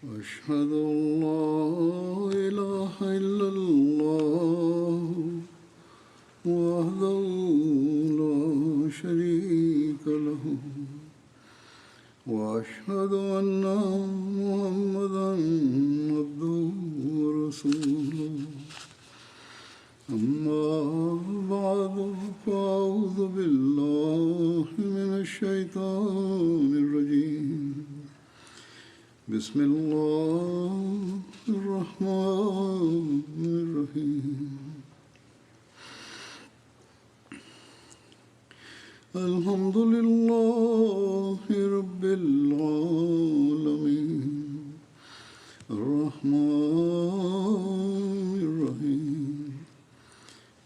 أشهد أن لا إله إلا الله وحده لا شريك له وأشهد أن محمدا عبده ورسوله أما بعد فأعوذ بالله من الشيطان الرجيم بسم الله الرحمن الرحيم الحمد لله رب العالمين الرحمن الرحيم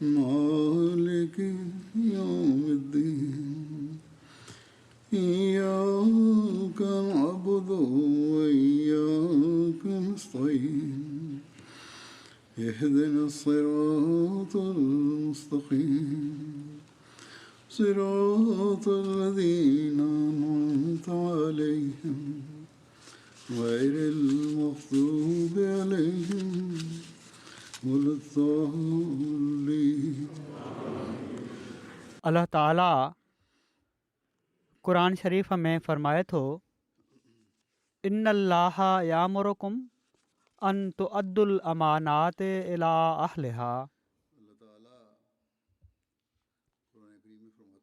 مالك يوم الدين إياك نعبد وإياك نستعين اهدنا الصراط المستقيم صراط الذين أنعمت عليهم غير المغضوب عليهم ولا الضالين. अल्लाह ताला क़ुरान शरीफ़ में फ़रमाए थो इन्नल्लाह यामुरुकुम अन तुअद्दुल अमानात इला अहलिहा।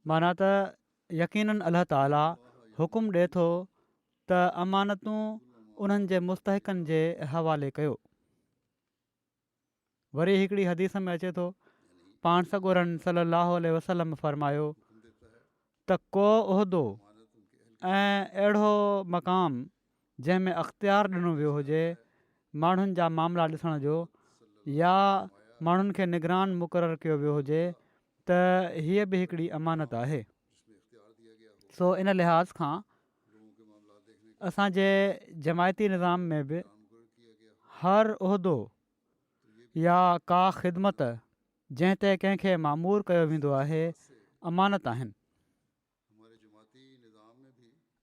माना त यकीनन अल्लाह ताला हुकुम ॾिए थो त अमानतूं उन्हनि जे मुस्तहिक़नि जे हवाले कयो। वरी हिकिड़ी हदीस में अचे थो पाण सॻोरन सल्लल्लाहु अलैहि वसल्लम फ़रमायो त को उहिदो ऐं अहिड़ो मक़ाम जंहिं में अख़्तियार ॾिनो वियो हुजे माण्हुनि जा मामला ॾिसण जो या माण्हुनि खे निगरान मुक़ररु कयो वियो हुजे त हीअ बि हिकिड़ी अमानत आहे। सो इन लिहाज़ खां असांजे जमायती निज़ाम में बि हर उहिदो या का ख़िदमत जंहिं ते कंहिंखे मामूर कयो वेंदो आहे अमानत आहिनि।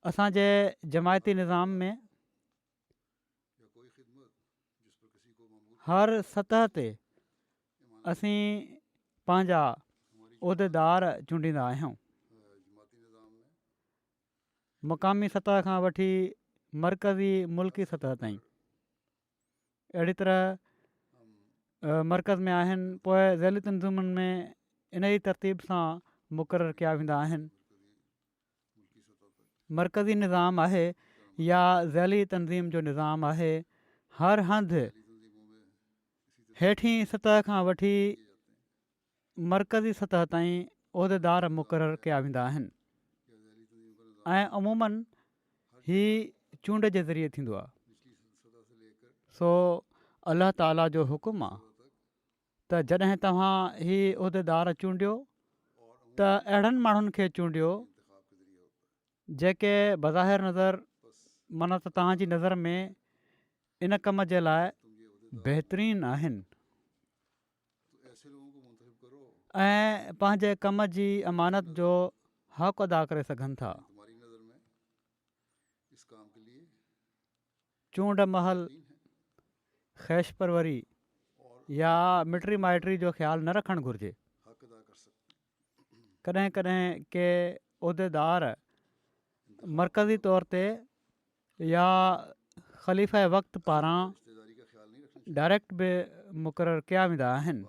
असांजे जमायती निज़ाम में हर सतह ते असीं पंहिंजा उहिदेदार चूंडींदा आहियूं। मुक़ामी सतह खां वठी मरकज़ी मुल्की सतह ताईं। अहिड़ी तरह मरकज़ में आहिनि, पोइ ज़ैली तंज़ीमुनि में इन ई तरतीब सां मुक़ररु कया वेंदा आहिनि। मरकज़ी निज़ाम आहे या ज़ैली तंज़ीम जो निज़ाम आहे, हर हंधि हेठीं सतह खां वठी मरकज़ी सतह ताईं उहिदेदार मुक़ररु कया वेंदा आहिनि ऐं अमूमन ही चूंड जे ज़रिए थींदो आहे। सो अल्लाह ताला जो हुकुम आहे त जॾहिं तव्हां ही उहिदेदार चूंडियो त अहिड़नि माण्हुनि खे चूंडियो जेके बज़ाहिर नज़र माना त तव्हांजी नज़र में इन कम जे लाइ बहितरीनु आहिनि ऐं पंहिंजे कम जी अमानत जो हक़ अदा करे सघनि था। चूंड महल ख़ैश परवरी या मिटरी माइटरी जो ख़्यालु न रखणु घुरिजे। कॾहिं कॾहिं के उहिदेदार मरकज़ी तौर ते या ख़लीफ़े वक़्त पारां डायरेक्ट बि मुक़ररु कया वेंदा आहिनि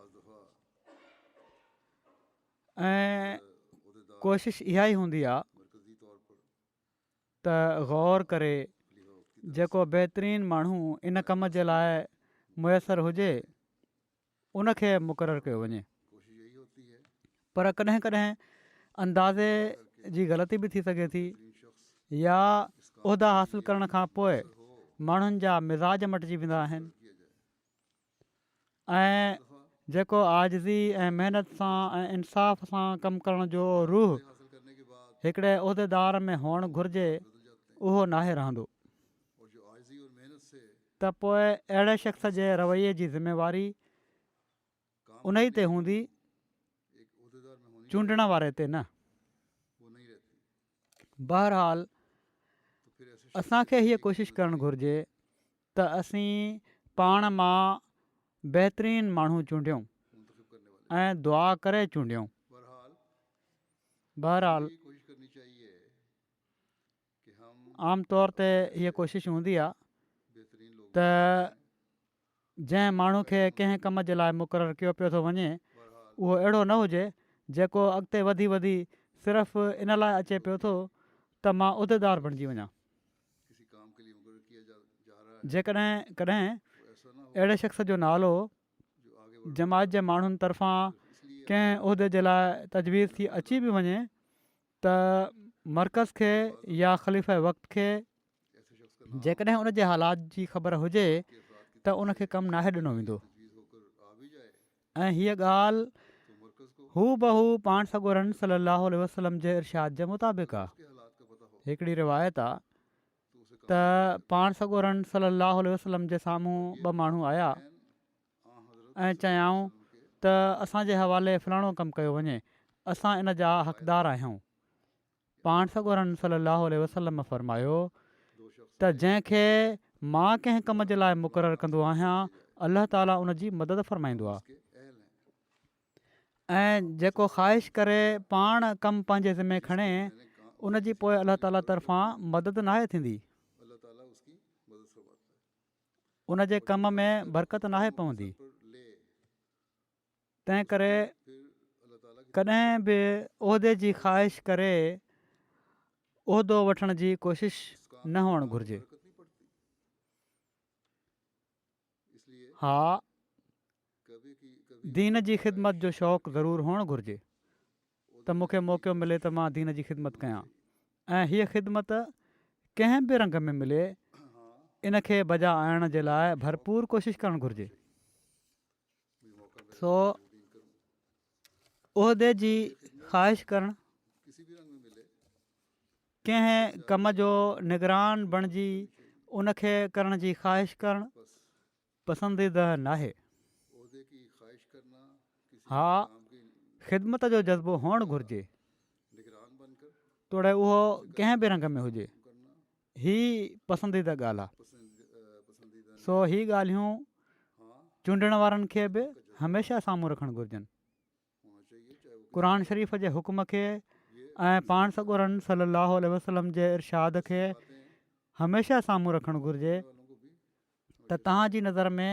ऐं कोशिशि इहा ई हूंदी आहे त ग़ौर करे जेको बहितरीनु माण्हू इन कम जे लाइ मुयसरु हुजे उनखे मुक़ररु कयो वञे। पर कॾहिं कॾहिं अंदाज़े जी ग़लती बि थी सघे थी या उहिदा हासिलु करण खां पोइ माण्हुनि जा मिज़ाज मटिजी वेंदा आहिनि ऐं जेको आजिज़ी ऐं महिनत सां ऐं इंसाफ़ सां कमु करण जो रूह हिकिड़े उहिदेदार में हुअणु घुरिजे उहो नाहे रहंदो त पोइ अहिड़े शख़्स जे रवैये जी ज़िमेवारी उन ई ते हूंदी, चूंडण वारे ते न। बहरहाल असांखे हीअ कोशिशि करणु घुरिजे त असीं पाण मां बहितरीनु माण्हू चूंडियूं मुंतखब करने वाले। ऐं दुआ करे चूंडियूं। बहरहाल यही कोशिश करनी चाहिए कि हम आम तौर ते हीअ कोशिशि हूंदी आहे बेहतरीन लोग त जंहिं माण्हू खे कंहिं कम जे लाइ मुक़ररु कयो पियो थो वञे बहरहाल उहो अहिड़ो न हुजे जेको अॻिते वधी वधी सिर्फ़ु इन लाइ अचे पियो थो त मां उहिदेदार बणिजी वञा। किसी काम के लिए मुकर्रर किया जा रहा है, जेकॾहिं कॾहिं तो ऐसा ना हो अहिड़े शख़्स जो नालो जो आगे बढ़ जमात जे माण्हुनि तरफ़ां इसलिए कंहिं उहिदे जे लाइ तजवीज़ थी अची बि वञे त मर्कज़ खे या ख़लीफ़े वक़्त खे ऐसे शख्स का नाम जेकॾहिं उन जे हालात जी ख़बर हुजे के अफराद की त उनखे कमु नाहे ॾिनो वेंदो। तजवीज़ होकर आ भी जाए ऐं हीअ ॻाल्हि तो मरकज़ को हू बहू पाण सॻोरन सल्लल्लाहु अलैहि वसल्लम जे इरशाद जे मुताबिक़ आहे। उसके हालात का पता हो हिकिड़ी रिवायत आहे तो उसे त पाण सॻोरन सल्लल्लाहु अलैहि वसल्लम जे साम्हूं ॿ माण्हू आया आ हज़रत ऐं चयाऊं त असांजे हवाले फलाणो कमु कयो वञे, असां इन जा हक़दार आहियूं। पाण सॻोरन सल्लल्लाहु अलैहि वसल्लम फरमायो दो शख्स त जंहिंखे मां कंहिं कम जे लाइ मुक़ररु कंदो आहियां अल्लाह ताला उन जी मदद फरमाईंदो आहे के अहल हैं। ऐं जेको ख़्वाहिश करे पाण कमु पंहिंजे ज़िमे खणे मैंने कहा उन जी पोइ अल्लाह ताला तरफ़ां मदद नाहे थींदी, अल्लाह ताला उसकी मदद फरमाता है उन जे कम में बरकत नाहे पवंदी। पर ले तंहिं करे फिर अल्लाह ताला की कॾहिं बि उहिदे जी ख़्वाहिश करे उहिदो वठण जी कोशिशि न हुअणु घुरिजे। बरकत नहीं पड़ती। इसलिए हा, कभी दीन जी ख़िदमत जो शौक़ु ज़रूरु हुअणु घुरिजे त मूंखे मौक़ो मिले त मां दीन जी ख़िदमत कयां ऐं हीअ ख़िदमत कंहिं बि रंग में मिले इन खे बजा आणण जे लाइ भरपूर कोशिशि करणु घुरिजे। मुझे मौका मिले सो जरूर इन करूँ। उहिदे जी ख़्वाहिश करणु, किसी भी रंग में मिले कंहिं कम जो निगरान बणिजी उन खे करण जी ख़्वाहिश करणु बस पसंदीदा नाहे। ओहदे की ख्वाहिश करना किसी हा, काम की ख़िदमत जो जज़्बो हुअणु घुरिजे निगरान बनकर तोड़े उहो कंहिं बि रंग में हुजे। करना ही पसंदीदा ॻाल्हि आहे। पसंदीदा सो ही ॻाल्हियूं हाँ चूंडण वारनि खे बि हमेशह साम्हूं रखणु घुरिजनि। होना चाहिए चाहे वो क़ुर शरीफ़ जे हुकुम खे ऐं पाण सॻोरन सल्लल्लाहु अलैहि वसल्लम जे इरशाद खे बातें हमेशह साम्हूं रखणु घुरिजे वालों को भी त तव्हांजी नज़र में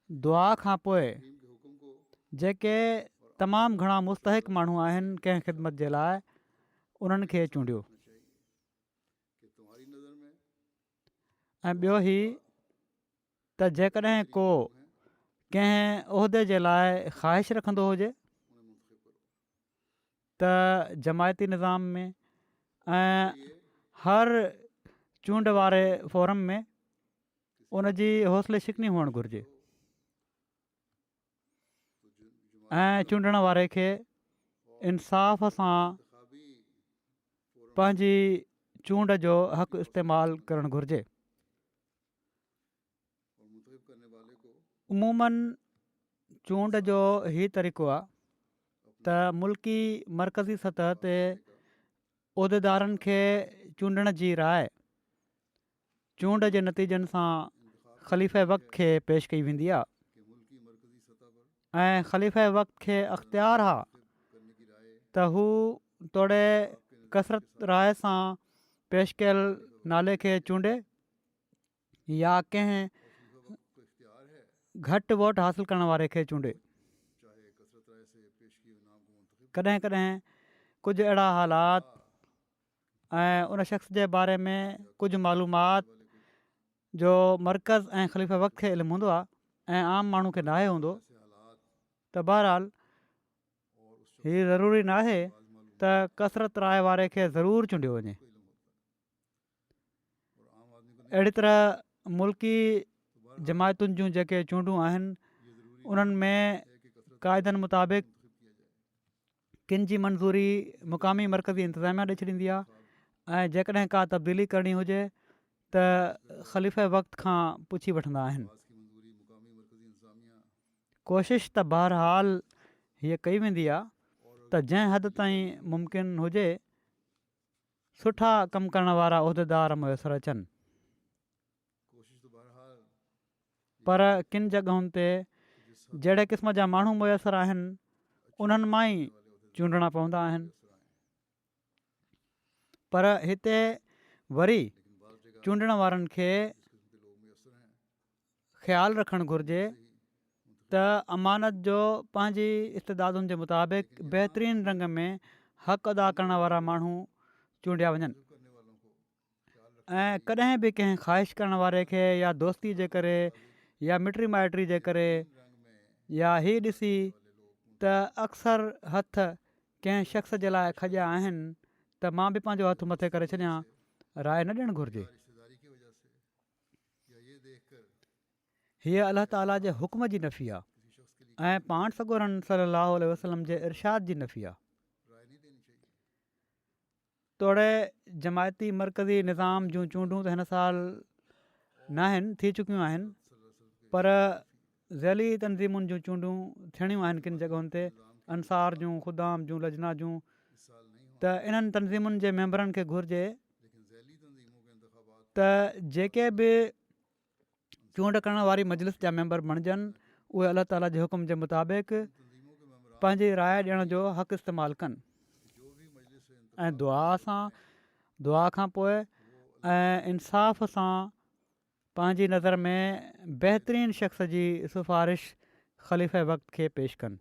दुआ खां पोइ नीम के हुक्म को जेके तमामु घणा मुस्तहिक माण्हू आहिनि कंहिं ख़िदमत जे लाइ उन्हनि खे चूंडियो। रखना चाहिए कि तुम्हारी नज़र में ऐं ॿियो ही त जेकॾहिं को कंहिं उहिदे जे लाइ ख़्वाहिश रखंदो हुजे उन्हें मुंतखब करो। त जमायती निज़ाम में ऐं ये हर चूंड वारे फोरम में उन जी हौसले शिकनी हुअणु घुरिजे तो ऐं चूंडण वारे खे इंसाफ़ सां इंतखाबी फोरम पंहिंजी चूंड जो हक़ु इस्तेमालु करणु घुरिजे। और मुंतखब करने वाले को उमूमन चूंड जो ही तरीक़ो आहे त मुल्की मरकज़ी सतह ते उहिदेदारनि खे चूंडण जी राय चूंड जे नतीजनि सां ख़लीफ़े वक़्त खे पेश कई वेंदी आहे कि मुल्की मरकज़ी सतह पर ऐं ख़लीफ़े वक़्त खे अख़्तियार आहे करने की राय त हू तोड़े कसरत राय सां पेश कयल नाले खे चूंडे या कंहिं और खलीफा वक्त को इख्तियार है घटि वोट हासिलु करण वारे खे चूंडे। चाहे कसरत राय से पेश किए हुए नाम को मुंतखब कॾहिं कॾहिं कुझु अहिड़ा हालात ऐं उन शख़्स जे बारे में कुझु मालूमात वाले को जो मर्कज़ ऐं ख़लीफ़े वक़्त खे इल्मु हूंदो आहे ऐं आम माण्हू खे नाहे हूंदो ऐसे हालात त बहरहाल और उस शख्स हीअ ज़रूरी नाहे को मालूम त कसरत राय वारे खे ज़रूरु चूंडियो वञे। को इल्म होता है और आम आदमी को नहीं। अहिड़ी तरह मुल्की तो बहरहाल जमायतुनि जूं जेके चूंडूं आहिनि ये ज़रूरी उन्हनि में है कि कसरत क़ाइदनि मुताबिक़ मुंतखब किया जाए। किन जी मंज़ूरी मुक़ामी मरकज़ी इंतिज़ामिया ॾेई छॾींदी आहे ऐं जेकॾहिं का तब्दीली करणी हुजे त ख़लीफ़े वक़्त खां पुछी वठंदा आहिनि। आवाज़ की मंजूरी मुकामी मरकज़ी इंतज़ामिया कोशिशि त बहरहाल हीअ कई वेंदी आहे और त जंहिं हद ताईं मुमकिन हुजे सुठा कमु करण वारा उहिदेदार मुयसरु अचनि। कोशिश तो बहरहाल पर किन जॻहुनि ते जहिड़े क़िस्म जा माण्हू मुयसरु आहिनि उन्हनि मां ई चूंडणा पवंदा आहिनि। पर हिते वरी चूंडण वारनि खे ख़्यालु रखणु घुरिजे त अमानत जो पंहिंजी इस्तेदादुनि जे मुताबिक़ बहितरीन रंग में हक़ अदा करण वारा माण्हू चूंडिया वञनि ऐं कॾहिं बि कंहिं ख़्वाहिश करण वारे खे या दोस्ती जे करे या मिटी माइटी जे करे या हीअ ॾिसी त अक्सर हथ कंहिं शख़्स जे लाइ खॼा आहिनि त मां बि पंहिंजो हथु मथे करे छॾियां, राय न ॾियणु घुरिजे। हीअ अलाह ताला जे हुक्म जी नफ़ी आहे ऐं पाण सॻोरन सल्लल्लाहु अलैहि वसल्लम जे इरशाद जी नफ़ी आहे। तोड़े जमायती मरकज़ी निज़ाम जूं चूंडूं त हिन साल न आहिनि, थी चुकियूं आहिनि, पर ज़ैली तनज़ीमुनि जूं चूंडूं थियणियूं आहिनि किन जॻहुनि ते, अंसार जूं, ख़ुदाम जूं, लजना जूं। त इन्हनि तनज़ीमुनि जे मेंबरनि खे घुरिजे त जेके बि चूंड करण वारी मजलिस जा मेंबर बणिजनि उहे अलाह ताला जे हुकुम जे मुताबिक़ पंहिंजी राय ॾियण जो हक़ु इस्तेमालु कनि ऐं दुआ खां पोइ ऐं इंसाफ़ सां पंहिंजी नज़र में बहितरीन शख़्स जी सिफ़ारिश ख़लीफ़े वक़्त खे पेश कनि।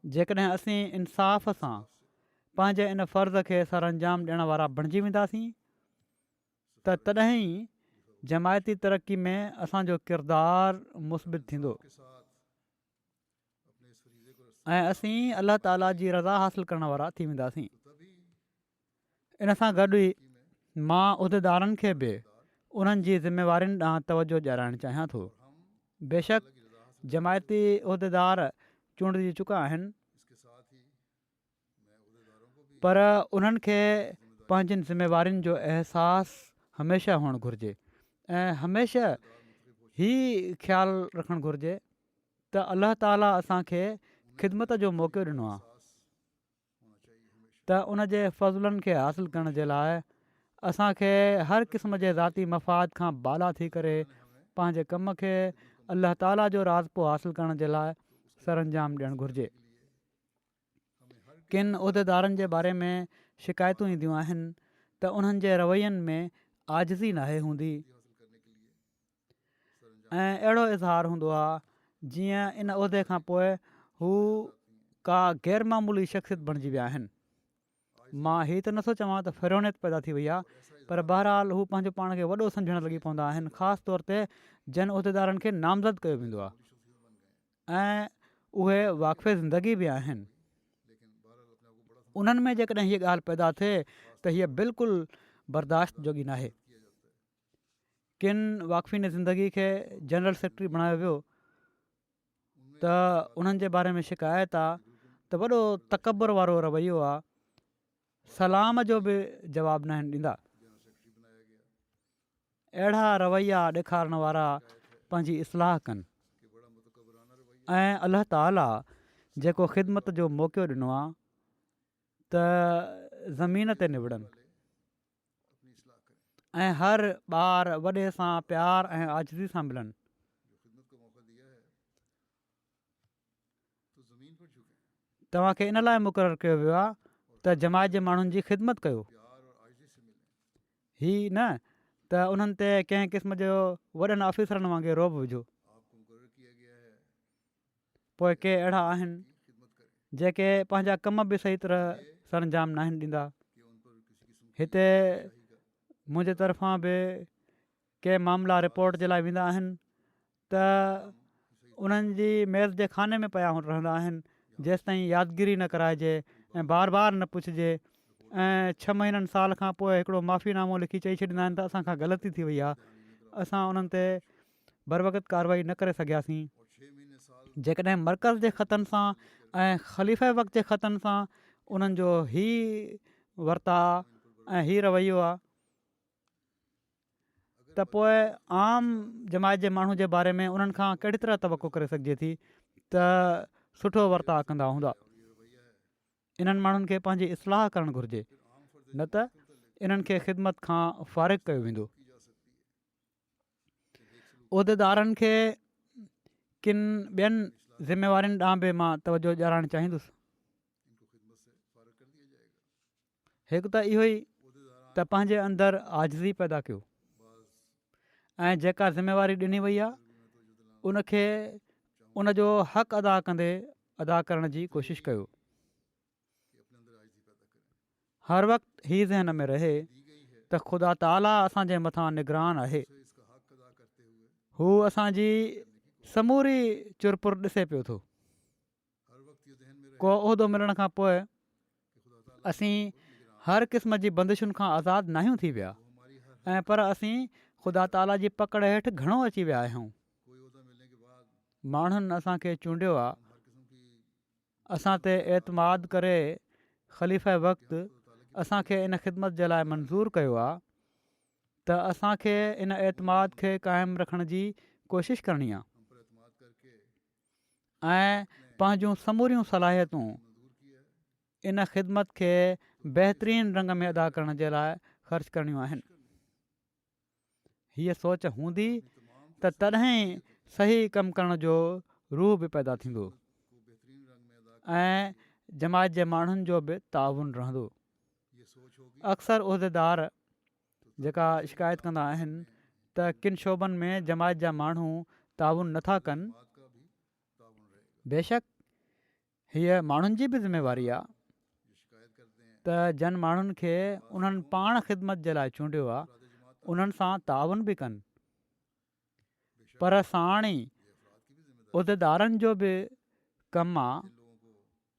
जेकॾहिं असीं इंसाफ़ सां पंहिंजे इन फ़र्ज़ खे सर अंजाम ॾियण वारा बणिजी वेंदासीं त तॾहिं ई जमायती तरक़ी में असांजो किरदारु मुस्बित थींदो ऐं असीं अलाह ताला जी रज़ा हासिलु करण वारा थी वेंदासीं। इन सां गॾु ई मां उहिदेदारनि खे बि उन्हनि जी ज़िमेवारियुनि ॾांहुं तवजो ॾियाराइणु चाहियां थो। बेशक जमायती उहिदेदार चूंडिजी चुका आहिनि, पर उन्हनि खे पंहिंजियुनि ज़िमेवारियुनि जो अहसासु हमेशह हुअणु घुरिजे ऐं हमेशह ही ख़्यालु रखणु घुरिजे त अलाह ताला असांखे ख़िदमत जो मौक़ो ॾिनो आहे त उन जे फ़ज़लनि खे हासिलु करण जे लाइ असांखे हर क़िस्म जे ज़ाती मफ़ाद खां बाला थी करे पंहिंजे कम खे अलाह ताला जो राज़पो हासिलु करण जे लाइ सरअंजाम ॾियणु घुरिजे। किन उहिदेदारनि जे बारे में शिकायतूं ईंदियूं आहिनि त उन्हनि जे रवैयनि में आजिज़ी नाहे हूंदी ऐं अहिड़ो इज़हार हूंदो आहे जीअं इन उहिदे खां पोइ हू का ग़ैरमामूली शख़्सियत बणिजी विया आहिनि। मां हीअ त नथो चवां त फ़िरौनियत पैदा थी वई आहे, पर बहरहाल हू पंहिंजो पाण खे वॾो सम्झणु लॻी पवंदा आहिनि, ख़ासि तौर ते जन उहिदेदारनि खे नामज़द कयो वेंदो आहे ऐं उहे वाक़फ़े ज़िंदगी बि आहिनि। उन्हनि में जेकॾहिं हीअ ॻाल्हि पैदा थिए त हीअ बिल्कुलु बर्दाश्त जोगी नाहे। किन वाक़फ़ीन ज़िंदगी खे जनरल सेक्रेटरी बणायो वियो त उन्हनि जे बारे में शिकायत आहे त वॾो तकबर वारो रवैयो आहे, सलाम जो बि जवाबु न ॾींदा। अहिड़ा रवैया ॾेखारण वारा पंहिंजी इस्लाह कनि ऐं अलाह ताला जेको ख़िदमत जो मौक़ो ॾिनो आहे त ज़मीन ते निबड़नि ऐं हर ॿार वॾे सां प्यार ऐं आजिज़ी सां मिलनि। तव्हांखे इन लाइ मुक़ररु कयो वियो आहे त जमायत जे माण्हुनि जी ख़िदमत कयो, ही न त उन्हनि ते कंहिं क़िस्म जो वॾनि ऑफिसरनि वांगुरु रोब विझो। पोइ के अहिड़ा आहिनि जेके पंहिंजा कम बि सही तरह सरअंजाम न आहिनि ॾींदा। हिते मुंहिंजे तरफ़ां बि के मामला रिपोर्ट जे लाइ वेंदा आहिनि त उन्हनि जी मेज़ जे खाने में पिया रहंदा आहिनि जेसिताईं यादगिरी न कराइजे ऐं बार बार न पुछिजे ऐं 6 महीननि साल खां पोइ हिकिड़ो माफ़ीनामो लिखी चई छॾींदा आहिनि त असांखां ग़लती थी वई आहे, असां उन्हनि ते बर वक़्त कार्रवाई न करे सघियासीं। जेकॾहिं मर्कज़ जे ख़तनि सां ऐं ख़लीफ़े वक़्त जे ख़तनि सां उन्हनि जो ही वर्ता ऐं ही रवैयो आहे त पोइ आम जमायत जे माण्हू जे बारे में उन्हनि खां कहिड़ी तरह तवक़ो करे सघिजे थी त सुठो वर्ताव कंदा हूंदा। इन्हनि माण्हुनि खे पंहिंजी इस्लाह करणु घुरिजे, न त इन्हनि खे ख़िदमत खां फ़ारिग़ कयो वेंदो। उहिदेदारनि खे किन ॿियनि ज़िमेवारियुनि ॾांहुं बि मां तवजो ॾियारणु चाहींदुसि। हिकु त इहो ई त पंहिंजे अंदरि आजिज़ी पैदा कयो ऐं जेका ज़िमेवारी ॾिनी वई आहे उनखे उनजो हक़ अदा कंदे अदा करण जी कोशिशि कयो। हर वक़्तु हीअ ज़हन में रहे त ख़ुदा ताला असांजे मथां निगरान आहे। हू असांजी समूरी चुरपुर ॾिसे पियो थो। को उहिदो मिलण खां पोइ असीं हर क़िस्म जी बंदिशुनि खां आज़ादु नाहियूं थी विया ऐं पर असीं ख़ुदा ताला जी पकड़ हेठि घणो अची विया आहियूं। माण्हुनि असांखे चूंडियो आहे, असां ते एतमाद करे ख़लीफ़े वक़्तु असांखे इन ख़िदमत जे लाइ मंज़ूरु कयो आहे त असांखे इन एतमाद खे क़ाइमु रखण जी कोशिशि करणी आहे ऐं पंहिंजूं समूरियूं सलाहियतूं इन ख़िदमत खे बहितरीन रंग में अदा करण जे लाइ ख़र्चु करणियूं आहिनि। हीअ सोच हूंदी त तॾहिं सही कमु करण जो रूह बि पैदा थींदो ऐं जमायत जे माण्हुनि जो बि ताउन रहंदो। अक्सर उहिदेदार जेका शिकायत कंदा आहिनि त किन शोबनि में जमायत जा माण्हू ताउन नथा कनि। बेशक हीअ माण्हुनि जी बि ज़िमेवारी आहे त जन माण्हुनि खे उन्हनि पाण ख़िदमत जे लाइ चूंडियो आहे उन्हनि सां ताउन बि कनि, पर साण ई उहिदेदारनि जो बि कमु आहे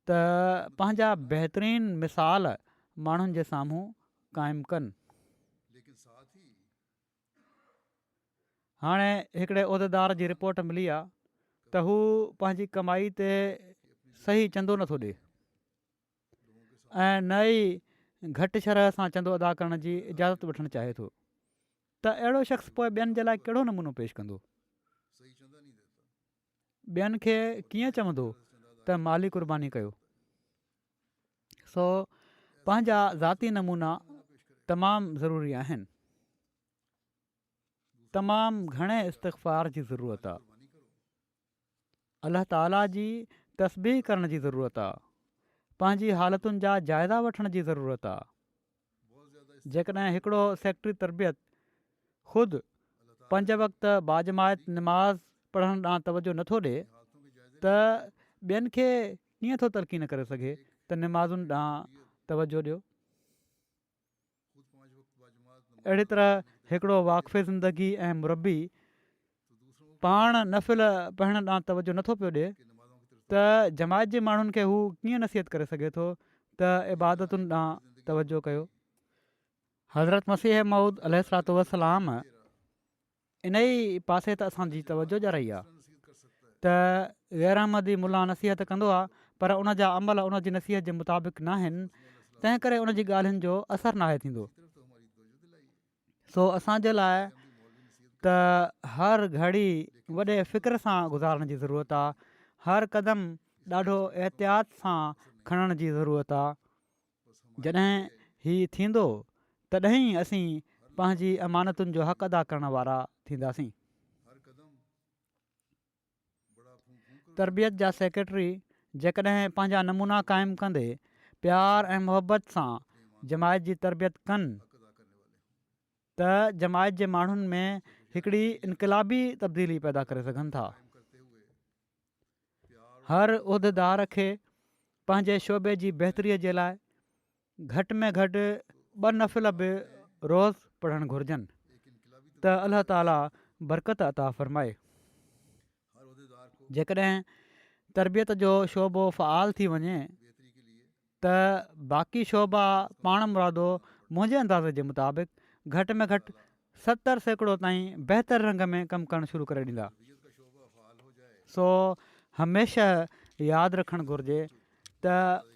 त पंहिंजा बहितरीन मिसाल माण्हुनि जे साम्हूं क़ाइमु कनि। हाणे हिकिड़े उहिदेदार जी रिपोर्ट मिली आहे त हू पंहिंजी कमाई ते सही चंदो नथो ॾिए ऐं न ई घटि शरह सां चंदो अदा करण जी इजाज़त वठणु चाहे थो। त अहिड़ो शख़्स पोइ ॿियनि जे लाइ कहिड़ो नमूनो पेश कंदो? ॿियनि खे कीअं चवंदो त माली क़ुर्बानी कयो? सो पंहिंजा ज़ाती नमूना तमामु ज़रूरी आहिनि। तमामु घणे इस्तग़फ़ार जी ज़रूरत आहे। अलाह ताला जी तस्बीह करण जी ज़रूरत आहे। पंहिंजी हालतुनि जा जाइज़ा वठण जी ज़रूरत आहे। जेकॾहिं हिकिड़ो सेक्रेटरी तरबियत ख़ुदि 5 वक़्त बाजमायत निमाज़ पढ़ण ॾांहुं तवजो नथो ॾिए त ॿियनि खे कीअं थो तलक़ीन करे सघे त निमाज़ुनि ॾांहुं तवजो ॾियो। अहिड़ी तरह हिकिड़ो वाक़फ़े ज़िंदगी ऐं मुरबी पाण नफ़िल पढ़ण ॾांहुं तवजो नथो पियो ॾिए त जमायत जे माण्हुनि खे हू कीअं नसीहत करे सघे थो त इबादतुनि ॾांहुं तवजो कयो। हज़रत मसीह मऊद अलैहिस्सलातु वस्सलाम इन ई पासे त असांजी तवजो ॼाई आहे त ग़ैरहमदी मुला नसीहत कंदो आहे पर उन जा अमल उन जी नसीहत जे मुताबिक़ न आहिनि, तंहिं करे उन जी ॻाल्हियुनि जो असरु नाहे थींदो। सो असांजे लाइ त हर घड़ी वॾे फ़िक्र सां गुज़ारण जी ज़रूरत आहे। हर क़दम ॾाढो एहतियात सां खणण जी ज़रूरत आहे। जॾहिं हीउ थींदो तॾहिं असीं पंहिंजी अमानतुनि जो हक़ अदा करण वारा थींदासीं। तरबियत जा सेक्रेटरी जेकॾहिं पंहिंजा नमूना क़ाइमु कंदे प्यार ऐं मुहबत सां जमायत जी तरबियत कनि त जमायत जे माण्हुनि में हिकिड़ी इनक़िलाबी तब्दीली पैदा करे सघनि था। हर उहिदेदार खे पंहिंजे शोबे जी बहितरीअ जे लाइ घटि में घटि 2 नफ़िल बि रोज़ पढ़णु घुरिजनि त अलाह ताला बरकत अता फ़रमाए। जेकॾहिं तरबियत जो शोबो फ़आल थी वञे त बाक़ी शोबा पाण मुरादो मुंहिंजे अंदाज़े जे मुताबिक़ घटि में घटि 70% ताईं बहितर रंग में कमु करणु शुरू करे ॾींदा। सो हमेशह यादि रखणु घुरिजे त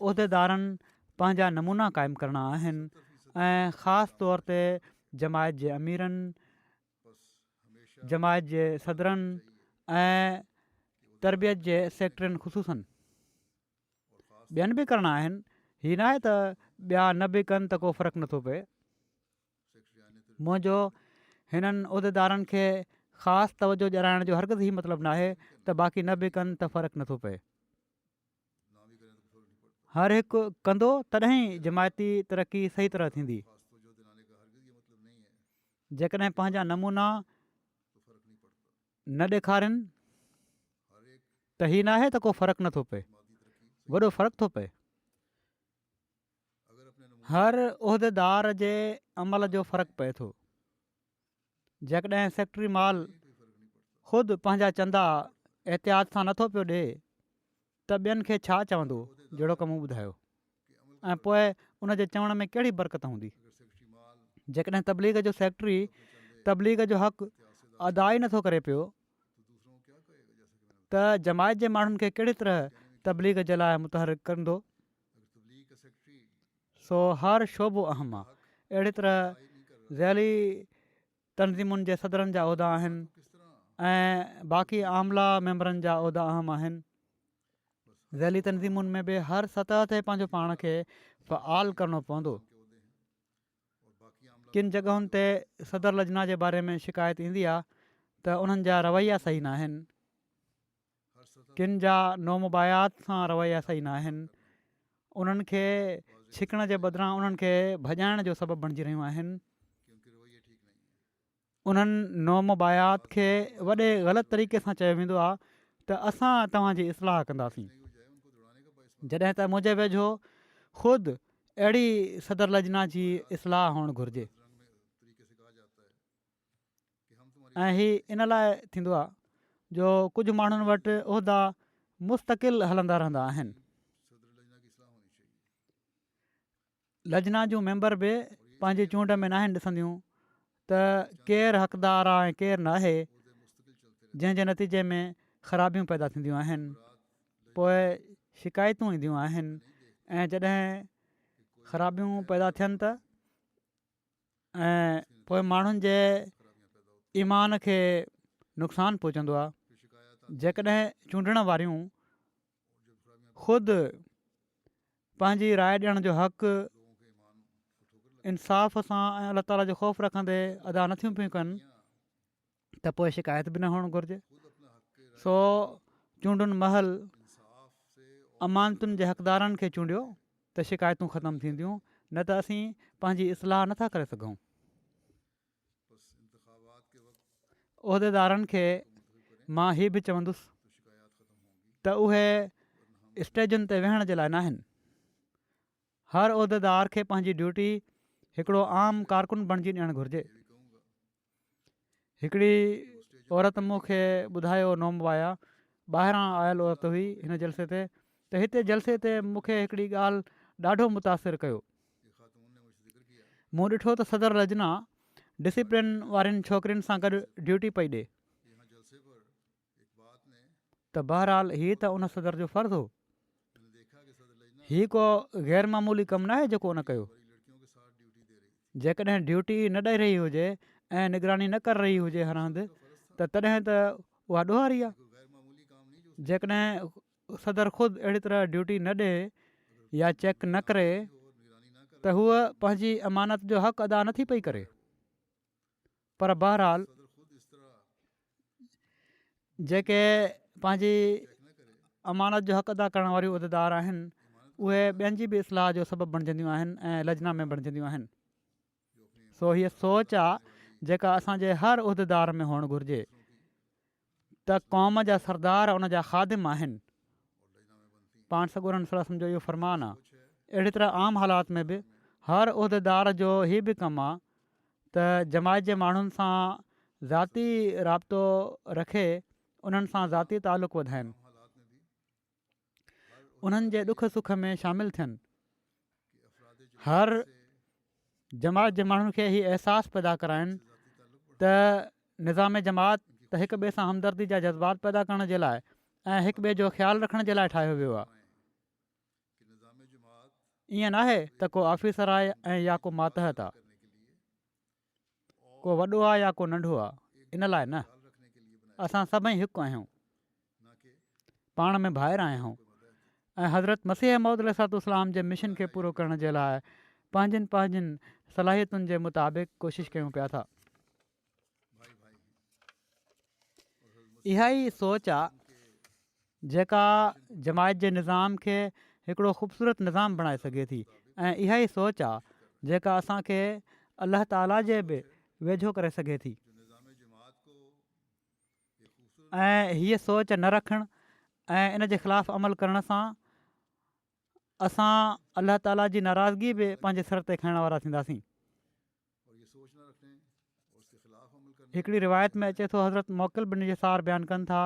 उहिदेदारनि पंहिंजा नमूना क़ाइमु करणा आहिनि ऐं ख़ासि तौर ते जमायत जे अमीरनि, जमायत जे सदरनि ऐं तरबियत जे सेक्रेटरियुनि ख़ुसूसनि। ॿियनि बि करणा आहिनि, हीअ न आहे त ॿिया न बि कनि त को फ़र्क़ु नथो पए। मुंहिंजो हिननि उहिदेदारनि खे ख़ासि तवजो ॼाणाइण जो हरगिज़ ई मतिलबु न आहे त बाक़ी न बि कनि त फ़र्क़ु नथो पए। ना भी करें तो फर्क नहीं पड़ता। हर हिकु कंदो तॾहिं ई जमायती तरक़ी सही तरह थींदी। खास तवज्जो दिलाने का हरगिज़ ये मतलब नहीं है जेकॾहिं पंहिंजा नमूना तो फर्क नहीं पड़ता। न ॾेखारनि हर एक त हीउ न आहे त को फ़र्क़ु नथो पए, मादी तरक्की वॾो फ़र्क़ु थो पए। अगर अपने नमूने हर उहिदेदार जे अमल जो फ़र्क़ु पए थो। जेकॾहिं सेक्रेटरी माल कोई फर्क नहीं पड़ता। ख़ुदि पंहिंजा चंदा एहतियात सां नथो पियो ॾिए त ॿियनि खे छा चवंदो जहिड़ो की मूं ॿुधायो, कि अमल ऐं पोइ उन जे चवण में कहिड़ी बरक़त हूंदी। अगर सेक्रेटरी माल जेकॾहिं तबलीग जो सेक्रेटरी अपने चंदे तबलीग जो हक़ु इतिहास से दाखिल अदा ई नथो करे पियो तो दूसरों को क्या कहेगा? जैसा कि मैंने त जमायत जे माण्हुनि खे कहिड़ी तरह कहने में क्या तबलीग जे लाइ मुतहरिक कंदो। अगर तबलीग का सेक्रेटरी सो हर शोबो अहम का आहे। हक अहिड़ी तरह अदा ही नहीं कर रहा ज़ैली तनज़ीमुनि जे सदरनि जा उहिदा आहिनि तो किस तरह ऐं बाक़ी आमला मेंबरनि जा उहिदा अहम आहिनि। बस ज़ैली तनज़ीमुनि में बि हर सतह ते पंहिंजो पाण खे फ़आल करिणो पवंदो। के उहदे हैं और बाकी आमला किन जॻहुनि ते सदर लजना जे बारे में शिकायत ईंदी आहे त उन्हनि जा रवैया सही न आहिनि, हर सतह किन जा नोमुबायात सां रवैया सही न आहिनि, उन्हनि खे छिकण जे बदिरां उन्हनि खे भॼाइण जो सबबु बणिजी रहियूं आहिनि। कि उनके रवैये ठीक नहीं है। उन्हनि नोमुबायात खे वॾे ग़लति तरीक़े सां चयो वेंदो आहे त असां तव्हांजी इस्लाह कंदासीं, नहीं हो जाए उनको दौड़ाने का बायस बन जॾहिं त मुंहिंजे वेझो ख़ुदि अहिड़ी सदर लजना जी इस्लाह हुअणु घुरिजे। रंग में तरीके से कहा जाता है कि हम तुम्हारी ऐं हीउ इन लाइ थींदो आहे जो कुझु माण्हुनि वटि उहिदा मुस्तक़िल हलंदा रहंदा आहिनि। सदर लजना की इस्लाह होनी चाहिए लजना जूं मेंबर बि पंहिंजी चूंड में न आहिनि ॾिसंदियूं त केरु हक़दारु आहे ऐं केरु न आहे, उहदे मुस्तकिल चलते रहते जंहिंजे नतीजे में ख़राबियूं पैदा थींदियूं आहिनि, रात पोइ शिकायतूं ईंदियूं आहिनि। ऐं जॾहिं ख़राबियूं पैदा थियनि त ऐं पोइ माण्हुनि जे खराबियां पैदा होती ईमान खे नुक़सानु पहुचंदो आहे। फिर शिकायत आती जेकॾहिं चूंडण वारियूं और जब खराबियां ख़ुदि पंहिंजी राय ॾियण जो हक़ु लोगों के ईमान को ठोकर लगती इंसाफ़ सां ऐं अलाह ताला जो ख़ौफ़ रखंदे अदा नथियूं पियूं कनि है। त पोइ शिकायत बि न हुअणु घुरिजे। खुद अपना हक के राय सो चूंडुनि महल इंसाफ से और अमानतुनि जे हक़दारनि खे चूंडियो त शिकायतूं ख़तमु थींदियूं, न त असीं पंहिंजी इस्लाह नथा करे सघूं। बस इंतखाबात के वक्त उहिदेदारनि खे को मुंतखब करें मां हीअ बि चवंदुसि तो शिकायत ख़त्म होंगी त उहे वरना हम स्टेजुनि ते वेहण जे लाइ न आहिनि। हर उहिदेदार खे पंहिंजी ड्यूटी हिकिड़ो आम कारकुन बणिजी ॾियणु घुरिजे। ये भी कहूँगा हिकिड़ी कि वो स्टेज औरत मूंखे ॿुधायो नोमवाया ॿाहिरां आयल औरत हुई हिन जलसे ते, त हिते जलसे ते मूंखे हिकिड़ी ॻाल्हि ॾाढो मुतासिर कयो। ये खातून ने मुझसे जिक्र किया मूं ॾिठो त सदर लजना डिसिप्लिन वारियुनि छोकिरियुनि सां गॾु ड्यूटी पई ॾिए, कि यहाँ जलसे पर एक बात ने त बहरहाल हीअ त उन सदर जो फ़र्ज़ु हो। मैंने देखा कि सदर लजना हीअ को ग़ैर मामूली कमु न आहे जेको उन कयो। बड़ी लड़कियों के साथ ड्यूटी दे रही थी जेकॾहिं ड्यूटी न ॾेई रही हुजे ऐं निगरानी न करे रही हुजे हर हंधि, उसका फ़र्ज़ था त तॾहिं त उहा ॾोहारी आहे। कोई गैर मामूली काम नहीं जो उसने जेकॾहिं सदर ख़ुदि अहिड़ी तरह ड्यूटी न ॾिए अगर या चेक न करे और निगरानी ना कर त हूअ पंहिंजी अमानत जो हक़ अदा नथी पई करे। पर बहरहाल सदर खुद इस तरह जेके पंहिंजी चेक न करे अमानत जो हक़ अदा करण वारियूं उहिदेदार आहिनि, ईमानत उहे ॿियनि जी बि इस्लाह जो सबबु बणिजंदियूं आहिनि ऐं लजना में बणिजंदियूं आहिनि। जो अपनी सो हीअ सोच आहे जेका असांजे हर उहिदेदार में हुअणु घुरिजे दूसरों की त क़ौम जा सरदार उन जा ख़ादिम आहिनि। और लजना में बनती पाण सॻोरनि सलम जो इहो फ़रमान आहे। सोच है अहिड़ी तरह आम हालात में बि हर उहिदेदार जो हीअ बि कमु आहे त जमायत जे माण्हुनि सां ज़ाती राब्तो रखे उन्हनि सां ज़ाती तालुक़ु वधाइनि, आम हालात में भी हर उन्हनि जे ॾुख सुख में शामिलु थियनि। कि अफराद हर जमात से जमात जे माण्हुनि खे हीअ अहसासु पैदा कराइनि ज़ाती ताल्लुक़ बढ़ त निज़ाम जमात त हिक ॿिए सां हमदर्दी जा जज़्बात पैदा करण जे लाइ ऐं हिक ॿिए जो ख़्यालु रखण जे लाइ ठाहियो वियो आहे। कि निज़ाम जमात ईअं न आहे त को ऑफिसर आहे ऐं या को मातहत आहे, करने के लिए को वॾो आहे या को नंढो आहे, इन लाइ न। ख्याल रखने के लिए बनाया असां सभई हिकु आहियूं, ना कि पाण में भाइर आहियूं कोई मदद ऐं हज़रत मसीह मौद अलैहिस्सलाम जे मिशन खे पूरो करण जे लाइ पंहिंजनि पंहिंजनि सलाहियतुनि जे मुताबिक़ कोशिशि कयूं पिया था। भाई भाई हैं इहा ई सोच आहे जेका जमायत जे निज़ाम खे हिकिड़ो ख़ूबसूरत निज़ाम बणाए सघे थी ऐं इहा ई सोच आहे जेका असांखे अलाह ताला जे बि वेझो करे सघे थी। ऐं हीअ सोच न रखणु ऐं इन जे ख़िलाफ़ु अमल करण सां असां अलाह ताला जी नाराज़गी बि पंहिंजे सर ते खणण वारा थींदासीं। हिकिड़ी रिवायत में अचे थो, हज़रत मोकिल बिन यसार बयानु कनि था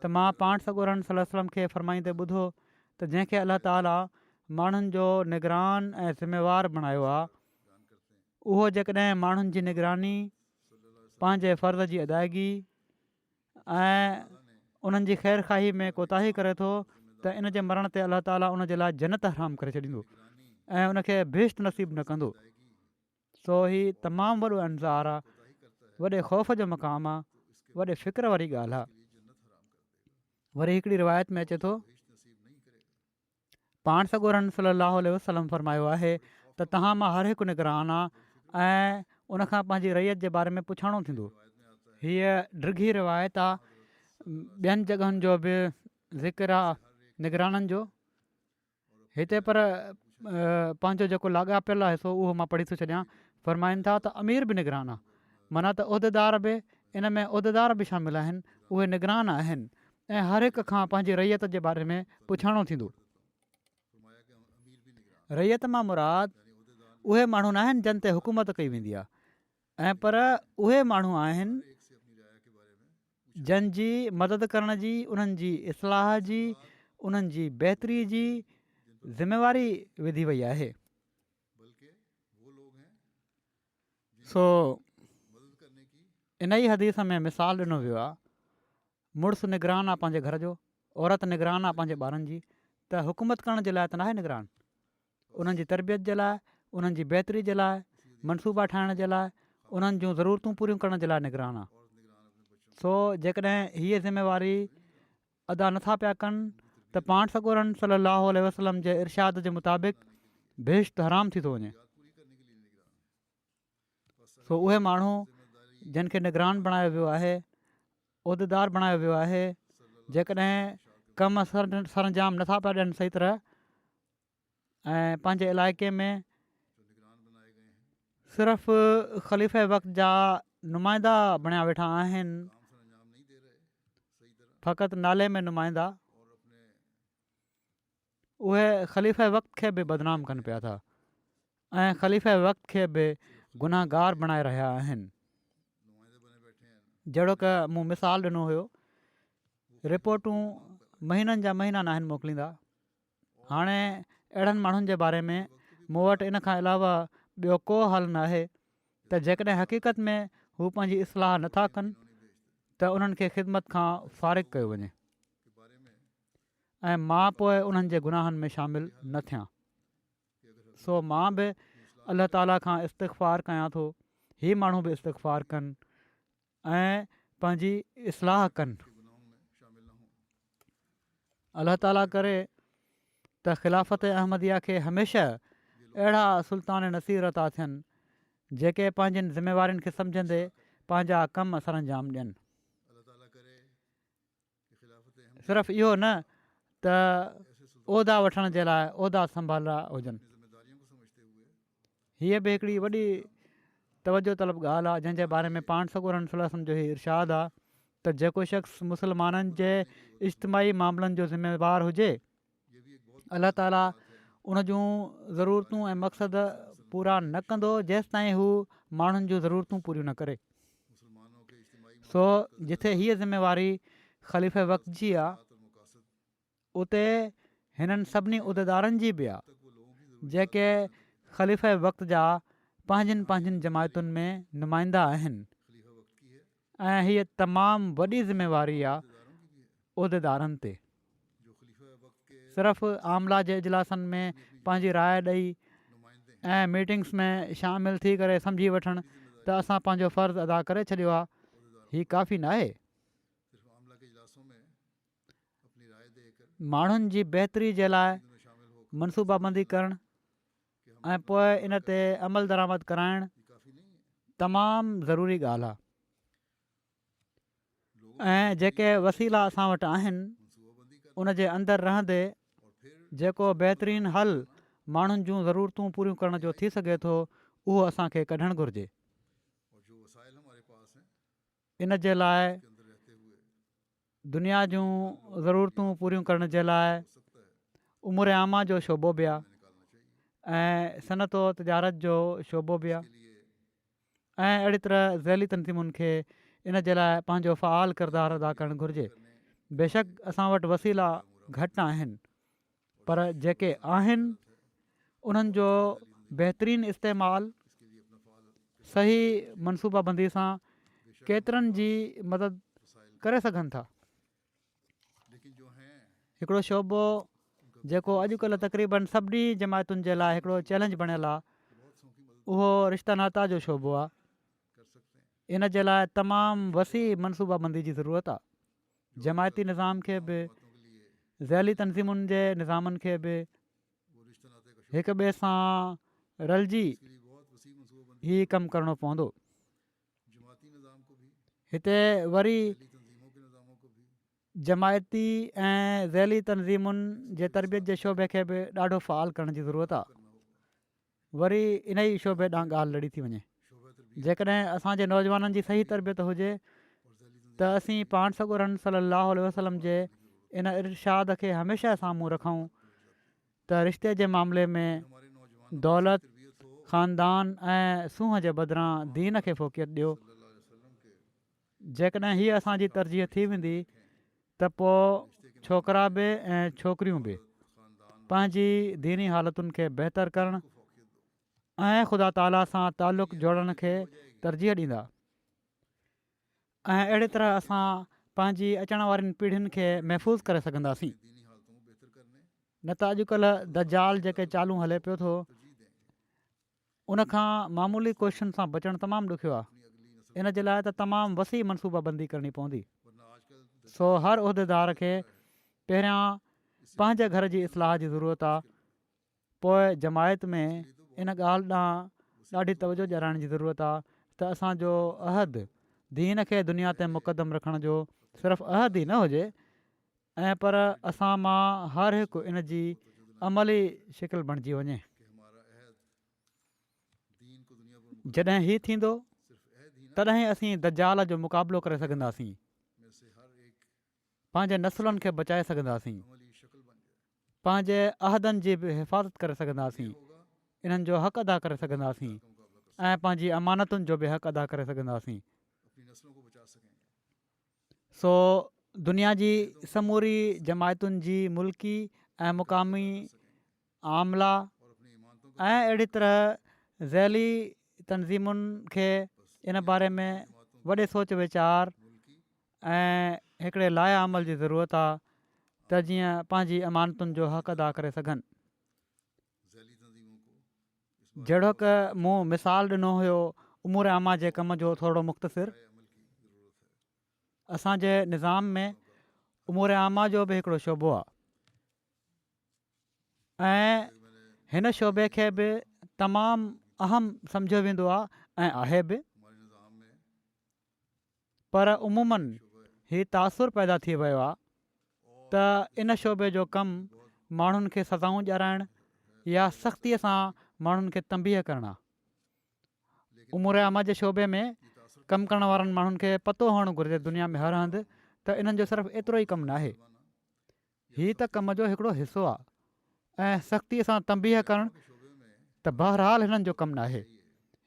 त मां पाण सॻोरन सल्लल्लाहु अलैहि वसल्लम खे फ़रमाईंदे ॿुधो त जंहिंखे अलाह ताला माण्हुनि जो निगरान ऐं ज़िम्मेवार बणायो आहे, उहो जेकॾहिं माण्हुनि जी निगरानी, पंहिंजे फ़र्ज़ जी अदायगी ऐं उन्हनि जी ख़ैर खाही में कोताही करे थो त इन जे मरण ते अलाह ताला उन जे लाइ जन्नत हराम करे छॾींदो ऐं उनखे बेश्त नसीब न कंदो। सो ही तमामु वॾो अंज़ार आहे, वॾे ख़ौफ़ जो मक़ाम आहे, वॾे फ़िक्र वारी ॻाल्हि आहे। वरी हिकिड़ी रिवायत में अचे थो, पाण सॻोरन सल्लल्लाहु अलैहि वसल्लम फ़रमायो आहे त तव्हां मां हर हिकु निगरान आहे ऐं उनखां पंहिंजी रैयत जे बारे में पुछाइणो थींदो। हीअ डिघी रिवायत आहे, ॿियनि जॻहियुनि जो बि ज़िक्र आहे निगराननि जो। हिते पर पंहिंजो जेको लाॻापियल आहे हिसो उहो मां पढ़ी थो छॾियां। फ़रमाइनि था त अमीर बि निगरान आहे, माना त उहिदेदार बि, इन में उहिदेदार बि शामिल आहिनि, उहे निगरान आहिनि ऐं हर हिक खां पंहिंजी रैयत जे बारे में पुछाइणो थींदो। रैयत मां मुराद उहे माण्हू न आहिनि जिन ते हुकूमत कई वेंदी आहे, ऐं पर उहे माण्हू आहिनि जंहिंजी मदद करण जी, उन्हनि जी इस्लाह जी, उन्हनि जी बहितरी जी ज़िमेवारी विधी वई आहे। सो इन ई हदीस में मिसाल ॾिनो वियो आहे, मुड़ुसु निगरान आहे पंहिंजे घर जो, औरत निगरान आहे पंहिंजे ॿारनि जी, त हुकूमत करण जे लाइ त नाहे निगरान, उन्हनि जी तरबियत जे लाइ, उन्हनि जी बहितरी जे लाइ, मनसूबा ठाहिण जे लाइ, उन्हनि जूं ज़रूरतूं पूरियूं करण जे लाइ निगरान आहे। सो जेकॾहिं हीअ ज़िमेवारी अदा नथा पिया कनि त पाण सॻोरन सल्लल्लाहु अलैहि वसल्लम जे इरशाद जे मुताबिक़ बेश्त हराम थी थो वञे। सो उहे माण्हू जिन खे निगरान बणायो वियो आहे, उहिदेदार बणायो वियो आहे, जेकॾहिं कम सरंजाम नथा पिया ॾियनि सही तरह ऐं पंहिंजे इलाइक़े में सिर्फ़ु ख़लीफ़े वक़्त जा नुमाइंदा बणिया वेठा आहिनि, फ़क़ति नाले में नुमाइंदा, उहे ख़लीफ़े वक़्त खे बि बदनाम कनि पिया था ऐं ख़लीफ़े वक़्त खे बि गुनाहगार बणाए रहिया आहिनि। जहिड़ो की मूं मिसाल ॾिनो हुयो, रिपोर्टूं महीननि जा महीना न आहिनि मोकिलींदा। हाणे अहिड़नि माण्हुनि जे बारे में मूं वटि इन खां अलावा ॿियो को हल न आहे त जेकॾहिं हक़ीक़त में हू पंहिंजी इस्लाह नथा कनि त उन्हनि खे ख़िदमत खां फ़ारिग़ कयो वञे ऐं मां पोइ उन्हनि जे गुनाहनि में शामिलु न थियां। सो मां बि अलाह ताला खां इस्तिग़फ़ार कयां थो, ही माण्हू बि इस्तिग़फ़ार कनि ऐं पंहिंजी इस्लाह कनि। अलाह ताला करे त ख़िलाफ़त अहमदिया खे हमेशह अहिड़ा सुल्तान नसीर था थियनि जेके पंहिंजनि ज़िमेवारियुनि खे सम्झंदे पंहिंजा कम सरंजाम ॾियनि। सिर्फ़ु इहो न त उहिदा वठण जे लाइ उहिदा संभाला हुजनि। हीअ बि हिकिड़ी वॾी तवजो तलब ॻाल्हि आहे जंहिंजे बारे में पाण सॻोरन सल्लल्लाहु अलैहि वसल्लम जो ही इरशाद आहे त जेको शख़्स मुस्लमाननि जे इज्तिमाही मामलनि जो ज़िम्मेवार हुजे, अलाह ताला उन जूं ज़रूरतूं ऐं मक़सद पूरा न कंदो जेसि ताईं हू माण्हुनि जूं ज़रूरतूं पूरियूं न करे। सो जिथे हीअ ज़िमेवारी ख़लीफ़े वक़्त जी आहे, उते हिननि सभिनी उहिदेदारनि जी बि आहे जेके ख़लीफ़े वक़्त जा पंहिंजनि पंहिंजनि जमायतुनि में नुमाइंदा आहिनि ऐं हीअ तमामु वॾी ज़िमेवारी आहे उहिदेदारनि ते। सिर्फ़ु आमला जे इजलासनि में पंहिंजी राय ॾेई ऐं मीटिंग्स में शामिलु थी करे सम्झी वठणु त असां पंहिंजो फ़र्ज़ु अदा करे छॾियो आहे, हीअ काफ़ी न आहे। माण्हुनि जी बहितरी जे लाइ मनसूबाबंदी करणु ऐं पोइ इन ते अमल दरामद कराइणु तमामु ज़रूरी ॻाल्हि आहे। ऐं जेके वसीला असां वटि आहिनि उन जे अंदरि रहंदे जेको बहितरीनु हल माण्हुनि जूं ज़रूरतूं पूरियूं करण जो थी सघे थो उहो असांखे कढणु घुरिजे। इन जे लाइ दुनिया जूं ज़रूरतूं पूरियूं करण जे लाइ उमिरि आमा जो शोबो बि आहे ऐं सनत व तिजारत जो शोबो बि आहे ऐं अहिड़ी तरह ज़ैली तनज़ीमुनि खे इन जे लाइ पंहिंजो फ़आल किरदारु अदा करणु घुरिजे। बेशक असां वटि वसीला घटि आहिनि पर जेके आहिनि उन्हनि जो बहितरीनु इस्तेमालु सही मनसूबाबंदी सां केतिरनि जी मदद करे सघनि था। हिकिड़ो शोबो जेको अॼुकल्ह तक़रीबन सभिनी जमायतुनि जे लाइ हिकिड़ो चैलेंज बणियलु आहे उहो रिश्ता नाता जो शोबो आहे। इन जे लाइ तमामु वसी मनसूबाबंदी जी ज़रूरत आहे। जमायती निज़ाम खे बि ज़ैली तनज़ीमुनि जे निज़ामनि खे बि हिक ॿिए सां रलिजी ही कमु करिणो पवंदो। हिते वरी जमायती ऐं ज़ैली तनज़ीमुनि जे तरबियत जे शोबे खे बि ॾाढो फ़आल करण जी ज़रूरत आहे। वरी इन ई शोबे ॾांहुं ॻाल्हि लड़ी थी वञे। जेकॾहिं असांजे नौजवाननि जी सही तरबियत हुजे त असीं पाण सॻोरनि सलाहु वसलम जे इन इरशाद खे हमेशह साम्हूं रखूं त रिश्ते जे मामले में दौलत ख़ानदान ऐं सूंहं जे बदिरां दीन खे फ़ोकियत ॾियो। जेकॾहिं हीअ असांजी तरजीह थी वेंदी त पोइ छोकिरा बि ऐं छोकिरियूं बि पंहिंजी दीनी हालतुनि खे बहितरु करणु ऐं ख़ुदा ताला सां तालुक़ु जोड़ण खे तरजीह ॾींदा ऐं अहिड़ी तरह असां पंहिंजी अचण वारनि पीढ़ियुनि खे महफ़ूज़ करे सघंदासीं। न त अॼुकल्ह दजाल जेके चालू हले पियो थो उनखां मामूली कोशिशुनि सां बचणु तमामु ॾुखियो आहे। इन जे लाइ त तमामु वसी मनसूबाबंदी करणी पवंदी। सो हर उहिदेदार खे पहिरियां पंहिंजे घर जी इस्लाह जी ज़रूरत आहे, पोइ जमायत में इन ॻाल्हि ॾांहुं ॾाढी तवजो ॾियारण जी ज़रूरत आहे त असांजो अहद दीन खे दुनिया ते मुक़दम रखण जो सिर्फ़ु अहद ई न हुजे ऐं पर असां मां हर हिकु इन जी अमली शिकिल बणिजी वञे। जॾहिं हीउ थींदो तॾहिं असीं दजाल जो मुक़ाबिलो करे सघंदासीं, पंहिंजे नसुलनि खे बचाए सघंदासीं, पंहिंजे अहदनि जी बि हिफ़ाज़त करे सघंदासीं, इन्हनि जो हक़ अदा करे सघंदासीं ऐं पंहिंजी अमानतुनि जो बि हक़ अदा करे सघंदासीं। सो दुनिया जी समूरी जमायतुनि जी मुल्की ऐं मुक़ामी आमला ऐं अहिड़ी तरह ज़ैली तनज़ीमुनि खे इन बारे में वॾे सोच वीचार ऐं हिकिड़े लाइ अमल जी ज़रूरत आहे त जीअं पंहिंजी अमानतुनि जो हक़ अदा करे सघनि। जहिड़ो की मूं मिसाल ॾिनो हुयो उमूर आमा जे कम जो थोरो मुख़्तसिर, असांजे निज़ाम में उमूर आमा जो बि हिकिड़ो शोबो आहे ऐं हिन शोबे खे बि तमामु अहम सम्झियो वेंदो आहे ऐं आहे बि, पर उमूमनि हीउ तासुरु पैदा थी वियो आहे त इन शोबे जो कमु माण्हुनि खे सज़ाऊं ॾियाराइणु या सख़्तीअ सां माण्हुनि खे तंबीह करणु आहे। उमूर आमा जे शोबे में कमु करण वारनि माण्हुनि खे पतो हुअणु घुरिजे दुनिया में हर हंधि त इन्हनि जो सिर्फ़ु एतिरो ई कमु न आहे, हीउ त कम जो हिकिड़ो हिसो आहे ऐं सख़्तीअ सां तंबीह करणु त बहरहाल हिननि जो कमु न आहे।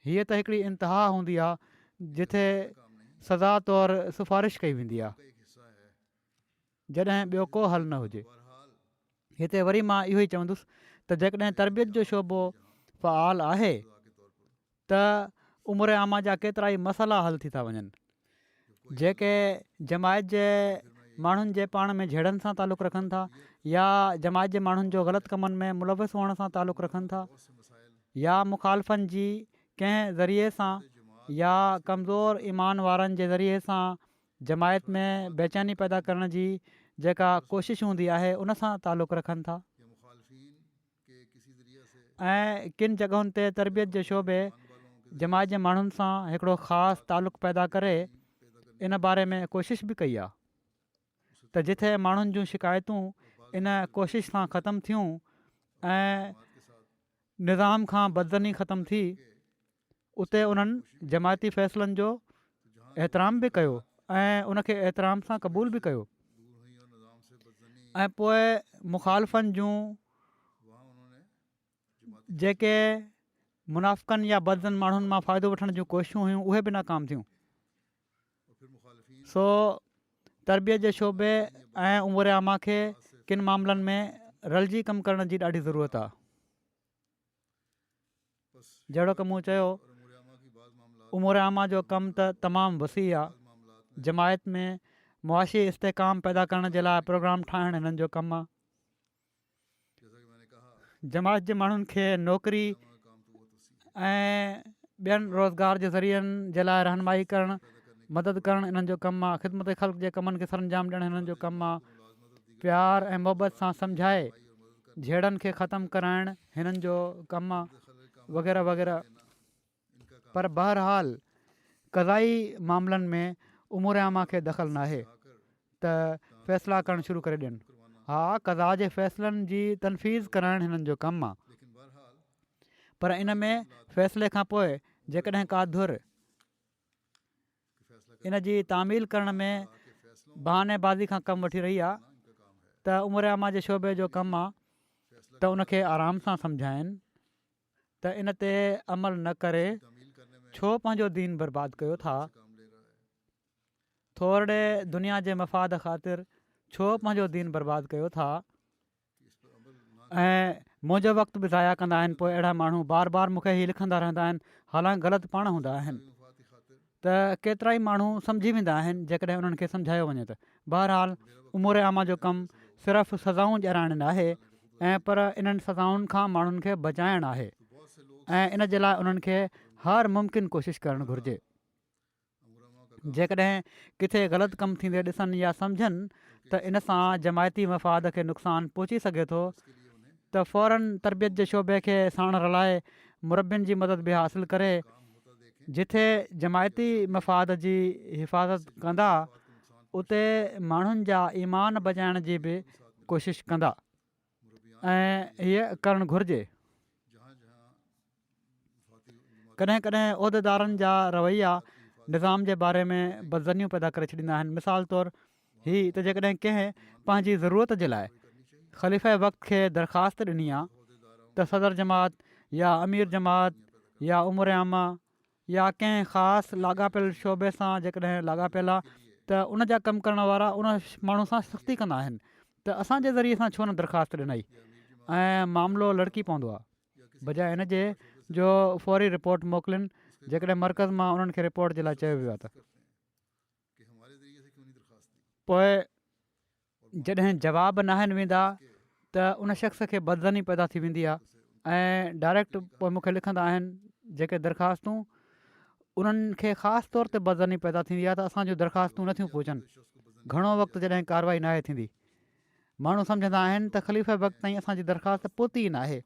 हीअ त हिकिड़ी इंतिहा हूंदी आहे जिथे सज़ा तौरु सिफ़ारिश कई वेंदी आहे जॾहिं ॿियो को हल न हुजे। हिते वरी मां इहो ई चवंदुसि त जेकॾहिं तरबियत जो शोबो फ़आल आहे त उमिरि आमा जा केतिरा ई मसइला हल थी था वञनि जेके जमायत जे माण्हुनि जे पाण में झेड़नि सां तालुक़ु रखनि था या जमायत जे माण्हुनि जो ग़लति कमनि में मुलविस हुअण सां तालुक़ु रखनि था या मुखालफ़नि जी कंहिं ज़रिए सां या कमज़ोर ईमान वारनि जे ज़रिए सां जमायत में बेचैनी पैदा करण जी जेका कोशिशि हूंदी आहे उन सां तालुक़ु रखनि था ऐं किन जॻहुनि ते तरबियत जे शोबे जमायत जे माण्हुनि सां हिकिड़ो ख़ासि तालुक़ु पैदा करे इन बारे में कोशिशि बि कई आहे त जिथे माण्हुनि जूं शिकायतूं इन कोशिश सां ख़तमु थियूं ऐं निज़ाम खां बदज़नी ख़तमु थी उते उन्हनि जमायती फ़ैसिलनि जो एतिराम बि कयो ऐं उनखे एतिराम सां क़बूल बि कयो ऐं पोइ मुखालफ़नि जूं जेके मुनाफ़िक़नि या बदज़न माण्हुनि मां फ़ाइदो वठण जूं कोशिशूं हुयूं उहे बि नाकाम थियूं। सो तरबियत जे शोबे ऐं उमिरि आमा खे किन मामलनि में रलिजी कमु करण जी ॾाढी ज़रूरत आहे। जहिड़ो की मूं चयो उमिरि आमा जो कमु त तमामु वसी आहे। जमायत में मुआशी इस्तेकाम पैदा करण जे लाइ प्रोग्राम ठाहिणु हिननि जो कमु आहे। जमायत जे माण्हुनि खे नौकिरी ऐं ॿियनि रोज़गार जे ज़रियनि जे लाइ रहनुमाई करणु मदद करणु इन्हनि जो कमु आहे। ख़िदमत ख़ल्क़ जे कमनि खे सरंजाम ॾियणु हिननि जो कमु आहे। प्यार ऐं मुहबत सां सम्झाए झेड़नि खे ख़तमु कराइणु हिननि जो कमु आहे वग़ैरह वग़ैरह। पर बहरहाल क़ज़ाई मामलनि में उमिरि आमा खे दख़ल नाहे त फ़ैसिला करणु शुरू करे ॾियनि। हा, क़ज़ा जे फ़ैसिलनि जी तनफ़ीज़ कराइणु हिननि जो कमु आहे। पर इन में फ़ैसिले खां पोइ जेकॾहिं का धुर इन जी तामील करण में बहानेबाज़ी खां कमु वठी रही आहे त उमिरि आमा जे शोबे जो कमु आहे त उनखे आराम सां सम्झाइनि त इन ते अमल न करे छो पंहिंजो दीन बर्बादु कयो था, थोरे दुनिया जे मफ़ाद ख़ातिर छो पंहिंजो दीन बर्बादु कयो था ऐं मुंहिंजो वक़्तु बि ज़ाया कंदा आहिनि। पोइ अहिड़ा माण्हू बार बार मूंखे ई लिखंदा रहंदा आहिनि, हालांकि ग़लति पाण हूंदा आहिनि। त केतिरा ई माण्हू सम्झी वेंदा आहिनि जेकॾहिं उन्हनि खे सम्झायो वञे त। बहरहाल उमिरि आमा जो कमु सिर्फ़ु सज़ाऊं ॾियाराइणु न आहे ऐं पर इन्हनि सज़ाउनि खां माण्हुनि खे बचाइणु आहे ऐं इन जे लाइ उन्हनि खे हर मुमकिन कोशिशि करणु घुरिजे। जेकॾहिं किथे ग़लति कमु थींदे ॾिसनि या सम्झनि त इन सां जमायती मफ़ाद खे नुक़सानु पहुची सघे थो त फ़ौरन तरबियत जे शोबे खे साण रलाए मुरबियुनि जी मदद बि हासिलु करे जिथे जमायती मफ़ाद जी हिफ़ाज़त कंदा उते माण्हुनि जा ईमान बचाइण जी बि कोशिशि कंदा ऐं हीअ करणु घुरिजे। कॾहिं कॾहिं उहिदेदारनि जा रवैया निज़ाम जे बारे में बदज़नियूं पैदा करे छॾींदा आहिनि। मिसाल तौरु हीअ त जेकॾहिं कंहिं पंहिंजी ज़रूरत जे लाइ ख़लीफ़े वक़्त खे दरख़्वास्त ॾिनी आहे त सदर जमात या अमीर जमात या उमिरि आमा या कंहिं ख़ासि लाॻापियल शोबे सां जेकॾहिं लाॻापियल आहे त उन जा कमु करण वारा उन माण्हू सां सख़्ती कंदा आहिनि त असांजे ज़रिए सां छो न दरख़्वास्त ॾिनई ऐं मामिलो लड़की पवंदो आहे, बजाए हिन जे जो फ़ौरी रिपोर्ट मोकिलिनि जेकॾहिं मर्कज़ मां उन्हनि खे रिपोर्ट जे लाइ चयो वियो आहे त। पोइ जॾहिं जवाब न आहिनि वेंदा त उन शख़्स खे बदज़नी पैदा थी वेंदी आहे ऐं डायरेक्ट पोइ मूंखे लिखंदा आहिनि जेके दरख़्वास्तूं उन्हनि खे ख़ासि तौर ते बदज़नी पैदा थींदी आहे त असांजूं दरख़्वास्तूं नथियूं पहुचनि। घणो वक़्तु जॾहिं कार्रवाई न आहे थींदी माण्हू सम्झंदा आहिनि त ख़लीफ़े वक़्त ताईं असांजी दरख़्वास्त पहुती ई न आहे।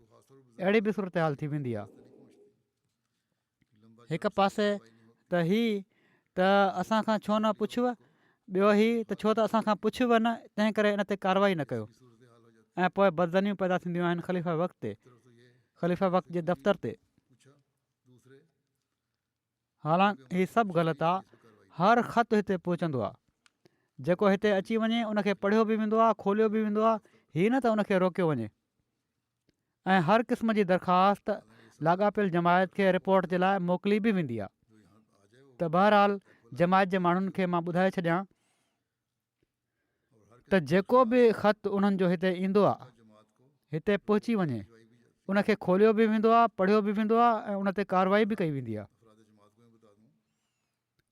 अहिड़ी बि सूरत हाल थी वेंदी आहे। हिकु पासे त हीअ त असांखां छो न पुछिव, ॿियो हीअ त छो त असांखां पुछिव न तंहिं करे इन ते कार्रवाई न कयो ऐं पोइ बदज़नियूं पैदा थींदियूं आहिनि ख़लीफ़े वक़्त ते, ख़लीफ़े वक़्त जे दफ़्तर ते। हालांकि हीअ सभु ग़लति आहे। हर ख़तु हिते पहुचंदो आहे, जेको हिते अची वञे उनखे पढ़ियो बि वेंदो आहे, खोलियो बि वेंदो आहे, हीअ न त उनखे रोकियो वञे ऐं हर क़िस्म जी दरख़्वास्त लाॻापियल जमायत खे रिपोर्ट जे लाइ मोकिली बि वेंदी आहे। त बहरहाल जमायत जे माण्हुनि खे मां ॿुधाए छॾियां त जेको बि ख़तु उन्हनि जो हिते ईंदो आहे हिते पहुची वञे, उनखे खोलियो बि वेंदो आहे, पढ़ियो बि वेंदो आहे ऐं उन ते कार्रवाई बि कई वेंदी आहे।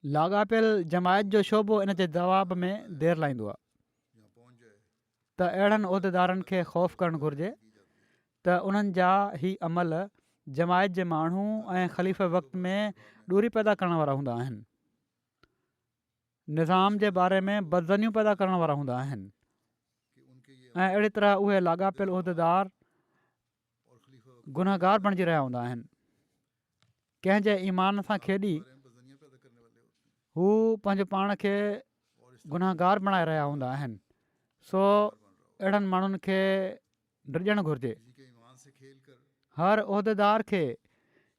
लाॻापियल जमायत जो शोबो इन जे जवाब में देरि लाहींदो आहे त अहिड़नि उहिदेदारनि खे ख़ौफ़ करणु घुरिजे त उन्हनि जा ही अमल जमायत जे माण्हू ऐं ख़लीफ़े वक़्त में ॾूरी पैदा करण वारा हूंदा आहिनि, निज़ाम जे बारे में बदज़नियूं पैदा करण वारा हूंदा आहिनि ऐं अहिड़ी तरह उहे लाॻापियल उहिदेदार गुनहगार बणिजी रहिया हूंदा आहिनि। कंहिंजे ईमान सां खेॾी हू पंहिंजो पाण खे गुनाहगार बणाए रहिया हूंदा आहिनि। सो अहिड़नि माण्हुनि खे डिॼणु घुरिजे। किसी के ईमान से खेल कर हर उहिदेदार खे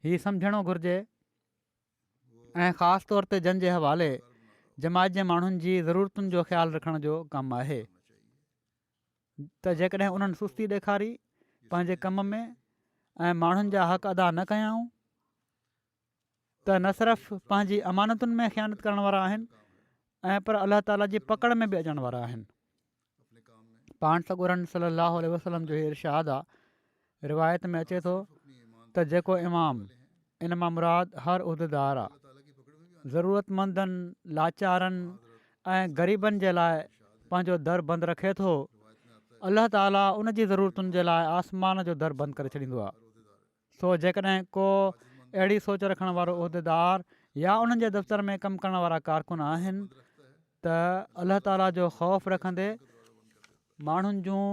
हीउ सम्झणो घुरिजे ऐं ख़ासि तौर ते जंहिंजे हवाले जमात जे माण्हुनि जी ज़रूरतुनि जो ख़्यालु रखण जो कमु आहे, त जेकॾहिं उन्हनि सुस्ती ॾेखारी पंहिंजे कम में ऐं माण्हुनि जा हक़ अदा न कयाऊं त न सिर्फ़ु पंहिंजी अमानतुनि में ख़यानत करण वारा आहिनि ऐं पर अलाह ताला जी पकड़ में बि अचण वारा आहिनि। अपने काम में पाण सॻोरन सल्लल्लाहु अलैहि वसल्लम जो इहो इरशाद आहे, रिवायत में अचे थो अपनी ईमान त जेको इमाम, इन मां मुराद हर उहिदेदार आहे, ताला की पकड़ में भी ज़रूरतमंदनि, लाचारनि ऐं ग़रीबनि जे लाइ पंहिंजो दर बंदि रखे थो, रिवायत में आता है अलाह ताला उन जी ज़रूरतुनि जे लाइ आसमान जो दर बंदि करे छॾींदो आहे। सो जेकॾहिं को अहिड़ी सोच रखण वारो उहिदेदार या उन्हनि जे दफ़्तर में कमु करण वारा कारकुन आहिनि त अलाह ताला जो ख़ौफ़ रखंदे माण्हुनि जूं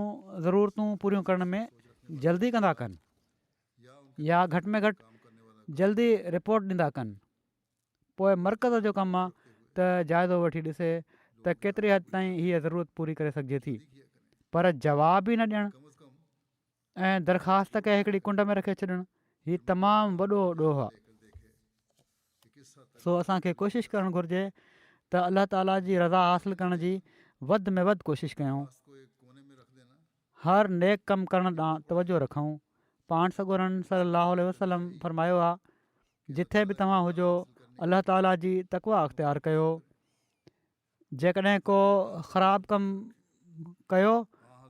ज़रूरतूं पूरियूं करण में जल्दी कंदा कनि या घटि में घटि जल्दी रिपोर्ट ॾींदा कनि। पोइ मर्कज़ जो कमु आहे त जाइज़ो वठी ॾिसे त केतिरी हद ताईं हीअ ज़रूरत पूरी करे सघिजे थी, पर जवाब ई न ॾियणु कम अज़ कम ऐं दरख़्वास्त खे हिकिड़ी कुंड में रखे छॾणु, हीउ तमामु वॾो ॾोह आहे। कि किस हद तक सो असांखे कोशिशि करणु घुरिजे त अलाह ताला जी रज़ा हासिलु करण जी वधि में वधि कोशिशि कयूं, पास को एक कोने में रख देना हर नेक कमु करण ॾांहुं तवजो रखूं। पाण सॻोरन सल्लल्लाहु अलैहि वसल्लम फरमायो आहे, जिथे बि तव्हां हुजो अलाह ताला जी तक़वा अख़्तियार कयो। जेकॾहिं को ख़राबु कमु कयो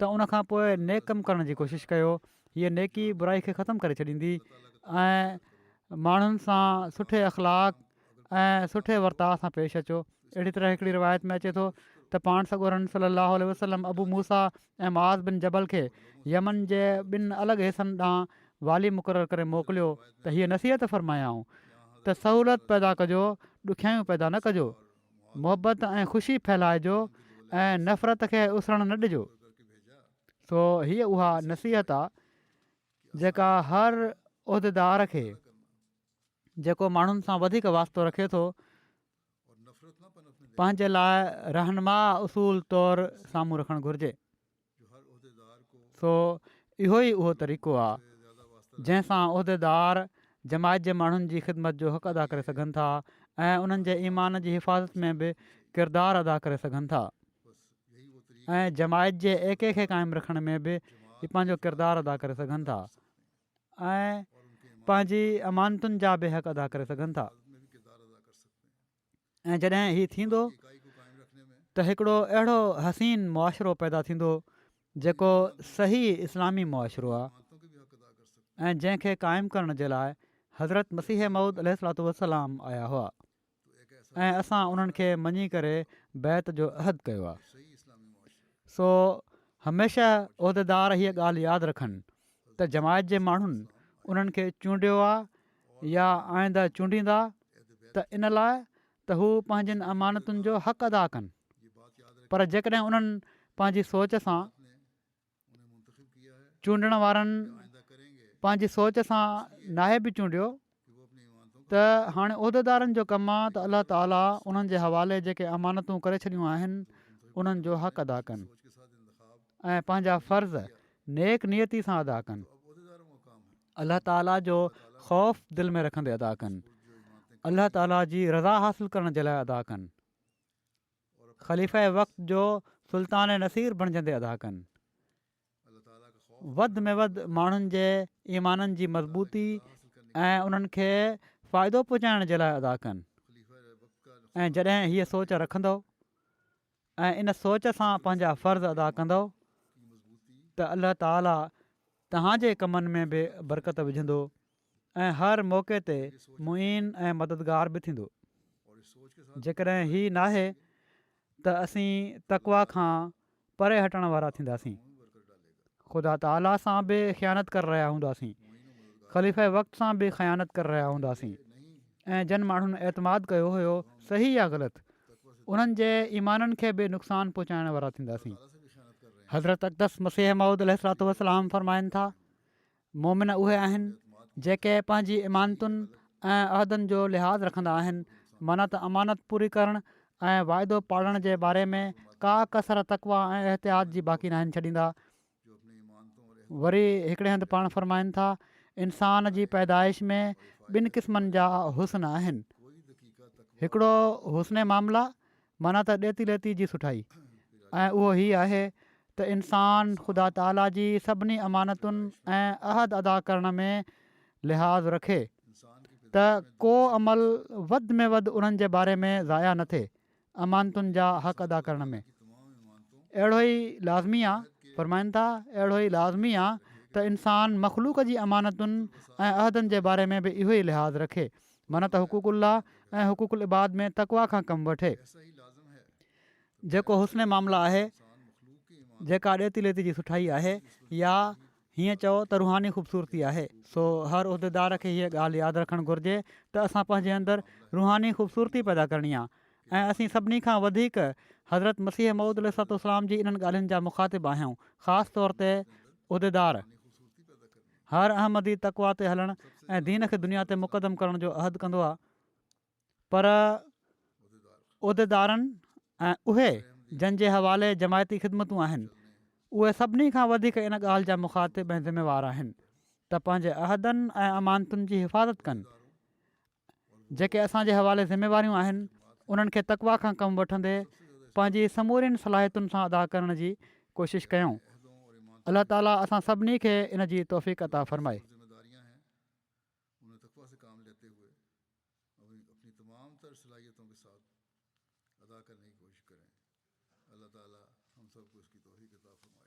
त उनखां पोइ नेक कमु करण जी कोशिशि कयो। हीअ नेकी बुराई खे ख़तमु करे छॾींदी ऐं माण्हुनि सां सुठे अख़लाक ऐं सुठे वर्ताव सां पेश अचो। अहिड़ी तरह हिकिड़ी रिवायत में अचे थो त पाण सॻोरन सल्लल्लाहु अलैहि वसल्लम अबू मूसा ऐं मुआज़ बिन जबल खे यमन जे ॿिनि अलॻि हिसनि ॾांहुं वाली मुक़ररु करे मोकिलियो त हीअ नसीहत फ़रमायाऊं त सहूलियत पैदा कजो, ॾुखियाऊं पैदा न कजो, मुहबत ऐं ख़ुशी फैलाइजो ऐं नफ़रत खे उसरणु न ॾिजो। सो हीअ उहा नसीहत आहे जेका हर उहिदेदार खे जेको माण्हुनि सां वधीक वास्तो रखे थो और नफरत ना पनपने दे पंहिंजे लाइ रहनुमा उसूल तौरु साम्हूं रखणु घुरिजे। जो हर ओहदेदार को सो इहो ई उहो तरीक़ो आहे ज़्यादा वास्ता जंहिंसां उहिदेदार जमायत जे माण्हुनि जी ख़िदमत जो हक़ अदा करे सघनि था ऐं उन्हनि जे ईमान जी हिफ़ाज़त में बि किरदारु अदा करे सघनि था बस यही वो तरीक़ा ऐं जमायत जे एके खे क़ाइमु रखण में बि हीउ पंहिंजो किरदारु अदा करे सघनि था ऐं और उनके ईमान पंहिंजी अमानतुनि जा बि हक़ अदा करे सघनि था। में भी किरदार अदा कर सकते हैं। ऐं जॾहिं हीउ थींदो इकाई को कायम रखने में त हिकिड़ो अहिड़ो हसीन मुआशिरो पैदा थींदो जेको सही इस्लामी मुआशिरो आहे मानतों के भी हक अदा कर सकते हैं। ऐं जंहिंखे क़ाइमु करण जे लाइ हज़रत मसीह मऊद अलैहिस्सलातु वस्सलाम आया हुआ तो एक ऐसा ऐं असां उन्हनि खे मञी करे बैत जो अहद कयो आहे। सही इस्लामी मुआशरे सो हमेशह उहिदेदार हीअ ॻाल्हि यादि रखनि त जमायत जे माण्हुनि उन्हनि खे चूंडियो आहे या आईंदा चूंडींदा त इन लाइ त हू पंहिंजनि अमानतुनि जो हक़ अदा कनि, ये बात याद रखें पर जेकॾहिं उन्हनि पंहिंजी सोच सां ने उन्हें मुंतखब किया है चूंडण वारनि आइंदा करेंगे पंहिंजी सोच सां नाहे बि चूंडियो कि वो अपनी ईमानतों को त हाणे उहिदेदारनि जो कमु आहे त अलाह ताला उन्हनि जे हवाले जेके अमानतूं करे छॾियूं आहिनि उन्हनि जो हक़ अदा कनि सोच के साथ इंतखाब ऐं पंहिंजा फ़र्ज़ नेक नियती सां अदा कनि, अब ओहदेदारों का काम है अलाह ताला जो ख़ौफ़ दिलि में रखंदे अदा कनि, अलाह ताला जी रज़ा हासिलु करण जे लाइ अदा कनि, ख़लीफ़े वक़्त जो सुल्तान नसीर बणिजंदे अदा कनि, अल्लाह ताला का खौफ वधि में वधि माण्हुनि जे ईमाननि जी मज़बूती ऐं उन्हनि खे फ़ाइदो पहुचाइण जे लाइ अदा कनि। खलीफा वक्त का ऐं जॾहिं हीअ सोच रखंदव ऐं इन सोच सां पंहिंजा फ़र्ज़ अदा कंदव की मजबूती त अलाह ताला तव्हांजे कमनि में बि बरकत विझंदो ऐं हर मौक़े ते मुईन ऐं मददगार बि थींदो। और इस सोच के साथ जेकॾहिं हीअ नाहे त असीं तक़वा खां परे हटण वारा थींदासीं, बरकत डालेगा ख़ुदा ताला सां बि ख़यानत करे रहिया हूंदासीं, ख़लीफ़े वक़्त सां बि ख़यानत करे रहिया हूंदासीं ऐं जिन माण्हुनि एतमाद कयो हुयो सही या ग़लति उन्हनि जे ईमाननि खे बि नुक़सानु पहुचाइण वारा थींदासीं। ताला से भी खयानत कर रहे हैं हज़रत अक़दस मसीह मऊद अलैहिस्सलातु वस्सलाम फरमाइनि था, मोमिन उहे आहिनि जेके पंहिंजी इमानतुनि ऐं अहदनि जो लिहाज़ रखंदा आहिनि माना त अमानत पूरी करणु ऐं वाइदो पालण जे बारे में का कसर तकवा ऐं एहतियात जी बाक़ी न आहिनि छॾींदा। जो अपनी ईमानतों और वरी हिकिड़े हंधि पाण फ़रमाइनि था इंसान जी पैदाइश में ॿिनि क़िस्मनि जा हुस्न आहिनि। कोई दक़ीक़ा तकवा हिकिड़ो हुस्न मामला माना त ॾेती लेती जी सुठाई, ऐं उहो हीअ आहे त इंसान ख़ुदा ताला जी सभिनी अमानतुनि ऐं अहद अदा करण में लिहाज़ रखे इंसान की त को अमल वधि में वधि उन्हनि जे बारे में ज़ाया न थिए अमानतुनि जा हक़ अदा करण में। की तमाम ईमानतों अहिड़ो ई लाज़मी आहे फ़रमाइनि था अहिड़ो ई लाज़मी आहे त इंसानु मख़लूक जी अमानतुनि ऐं अहदनि जे बारे में बि इहो ई लिहाज़ रखे, माना त हुकूकुल्ला ऐं हुकूकुल इबाद में तक़वा खां कमु वठे। ऐसा ही लाज़िम है जेको हुस्न मामला आहे, इंसान मखलूक की ईमान जेका ॾेती लेती जी सुठाई आहे, या हीअं चओ त रूहानी ख़ूबसूरती आहे। सो हर उहिदेदार खे हीअ ॻाल्हि यादि रखणु घुरिजे त असां पंहिंजे अंदरि रूहानी ख़ूबसूरती पैदा करणी आहे, ऐं असीं सभिनी खां वधीक हज़रत मसीह मऊद अलैहिस्सलाम जी इन्हनि ॻाल्हियुनि जा मुखातिब आहियूं, ख़ासि तौर ते उहिदेदार। खूबसूरती पैदा करनी हर अहमदी तक़वा ते हलणु ऐं दीन खे दुनिया ते मुक़दम करण जो अहद कंदो आहे, पर उहिदेदारनि ऐं उहे जंहिंजे हवाले जमायती ख़िदमतूं आहिनि उहे सभिनी खां वधीक इन ॻाल्हि जा मुखातिब ऐं ज़िम्मेवार आहिनि त पंहिंजे अहदनि ऐं अमानतुनि जी हिफ़ाज़त कनि। जेके असांजे हवाले ज़िम्मेवारियूं आहिनि उन्हनि खे तक़वा खां कमु वठंदे पंहिंजी समूरियुनि सलाहियतुनि सां अदा करण जी कोशिशि कयूं। अहदों और ईमान अलाह ताला असां सभिनी खे इन जी तौफ़ीक़ अता फ़रमाए। जिम्मेदारियां हैं उन्हें तकवा से काम लेते हुए अपनी तमाम तर सलाहियतों के साथ अदा करने की कोशिश करें। अल्लाह ताला हम सबको इसकी तौफीक अता फरमाए।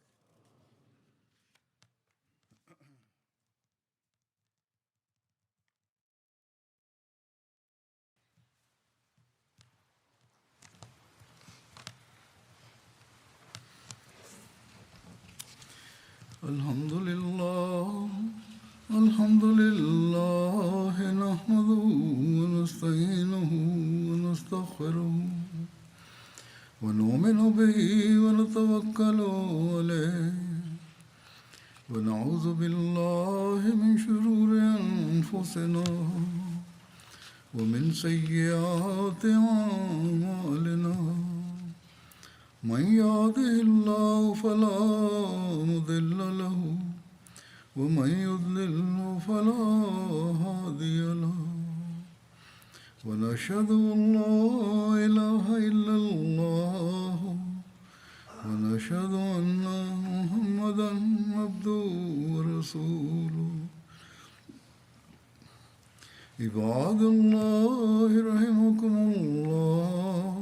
الحمد لله نحمده ونستعينه ونستغفره ونؤمن به ونتوكل عليه ونعوذ بالله من شرور أنفسنا ومن سيئات أعمالنا من يهده الله فلا مضل له ومن يضلل فلا هادي له ونشهد أن لا إله إلا الله ونشهد أن محمدا عبده ورسوله عباد الله رحمكم الله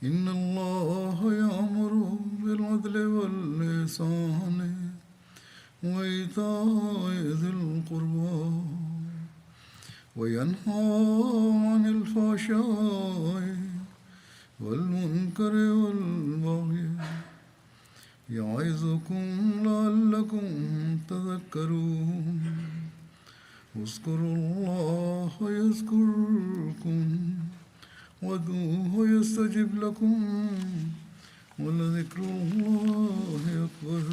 إن الله يأمر بالعدل والإحسان وإيتاء ذي القربى وينهى عن الفحشاء والمنكر والبغي يعظكم لعلكم تذكرون اذكروا الله يذكركم وادعوه يستجب لكم ولذكر الله أكبر.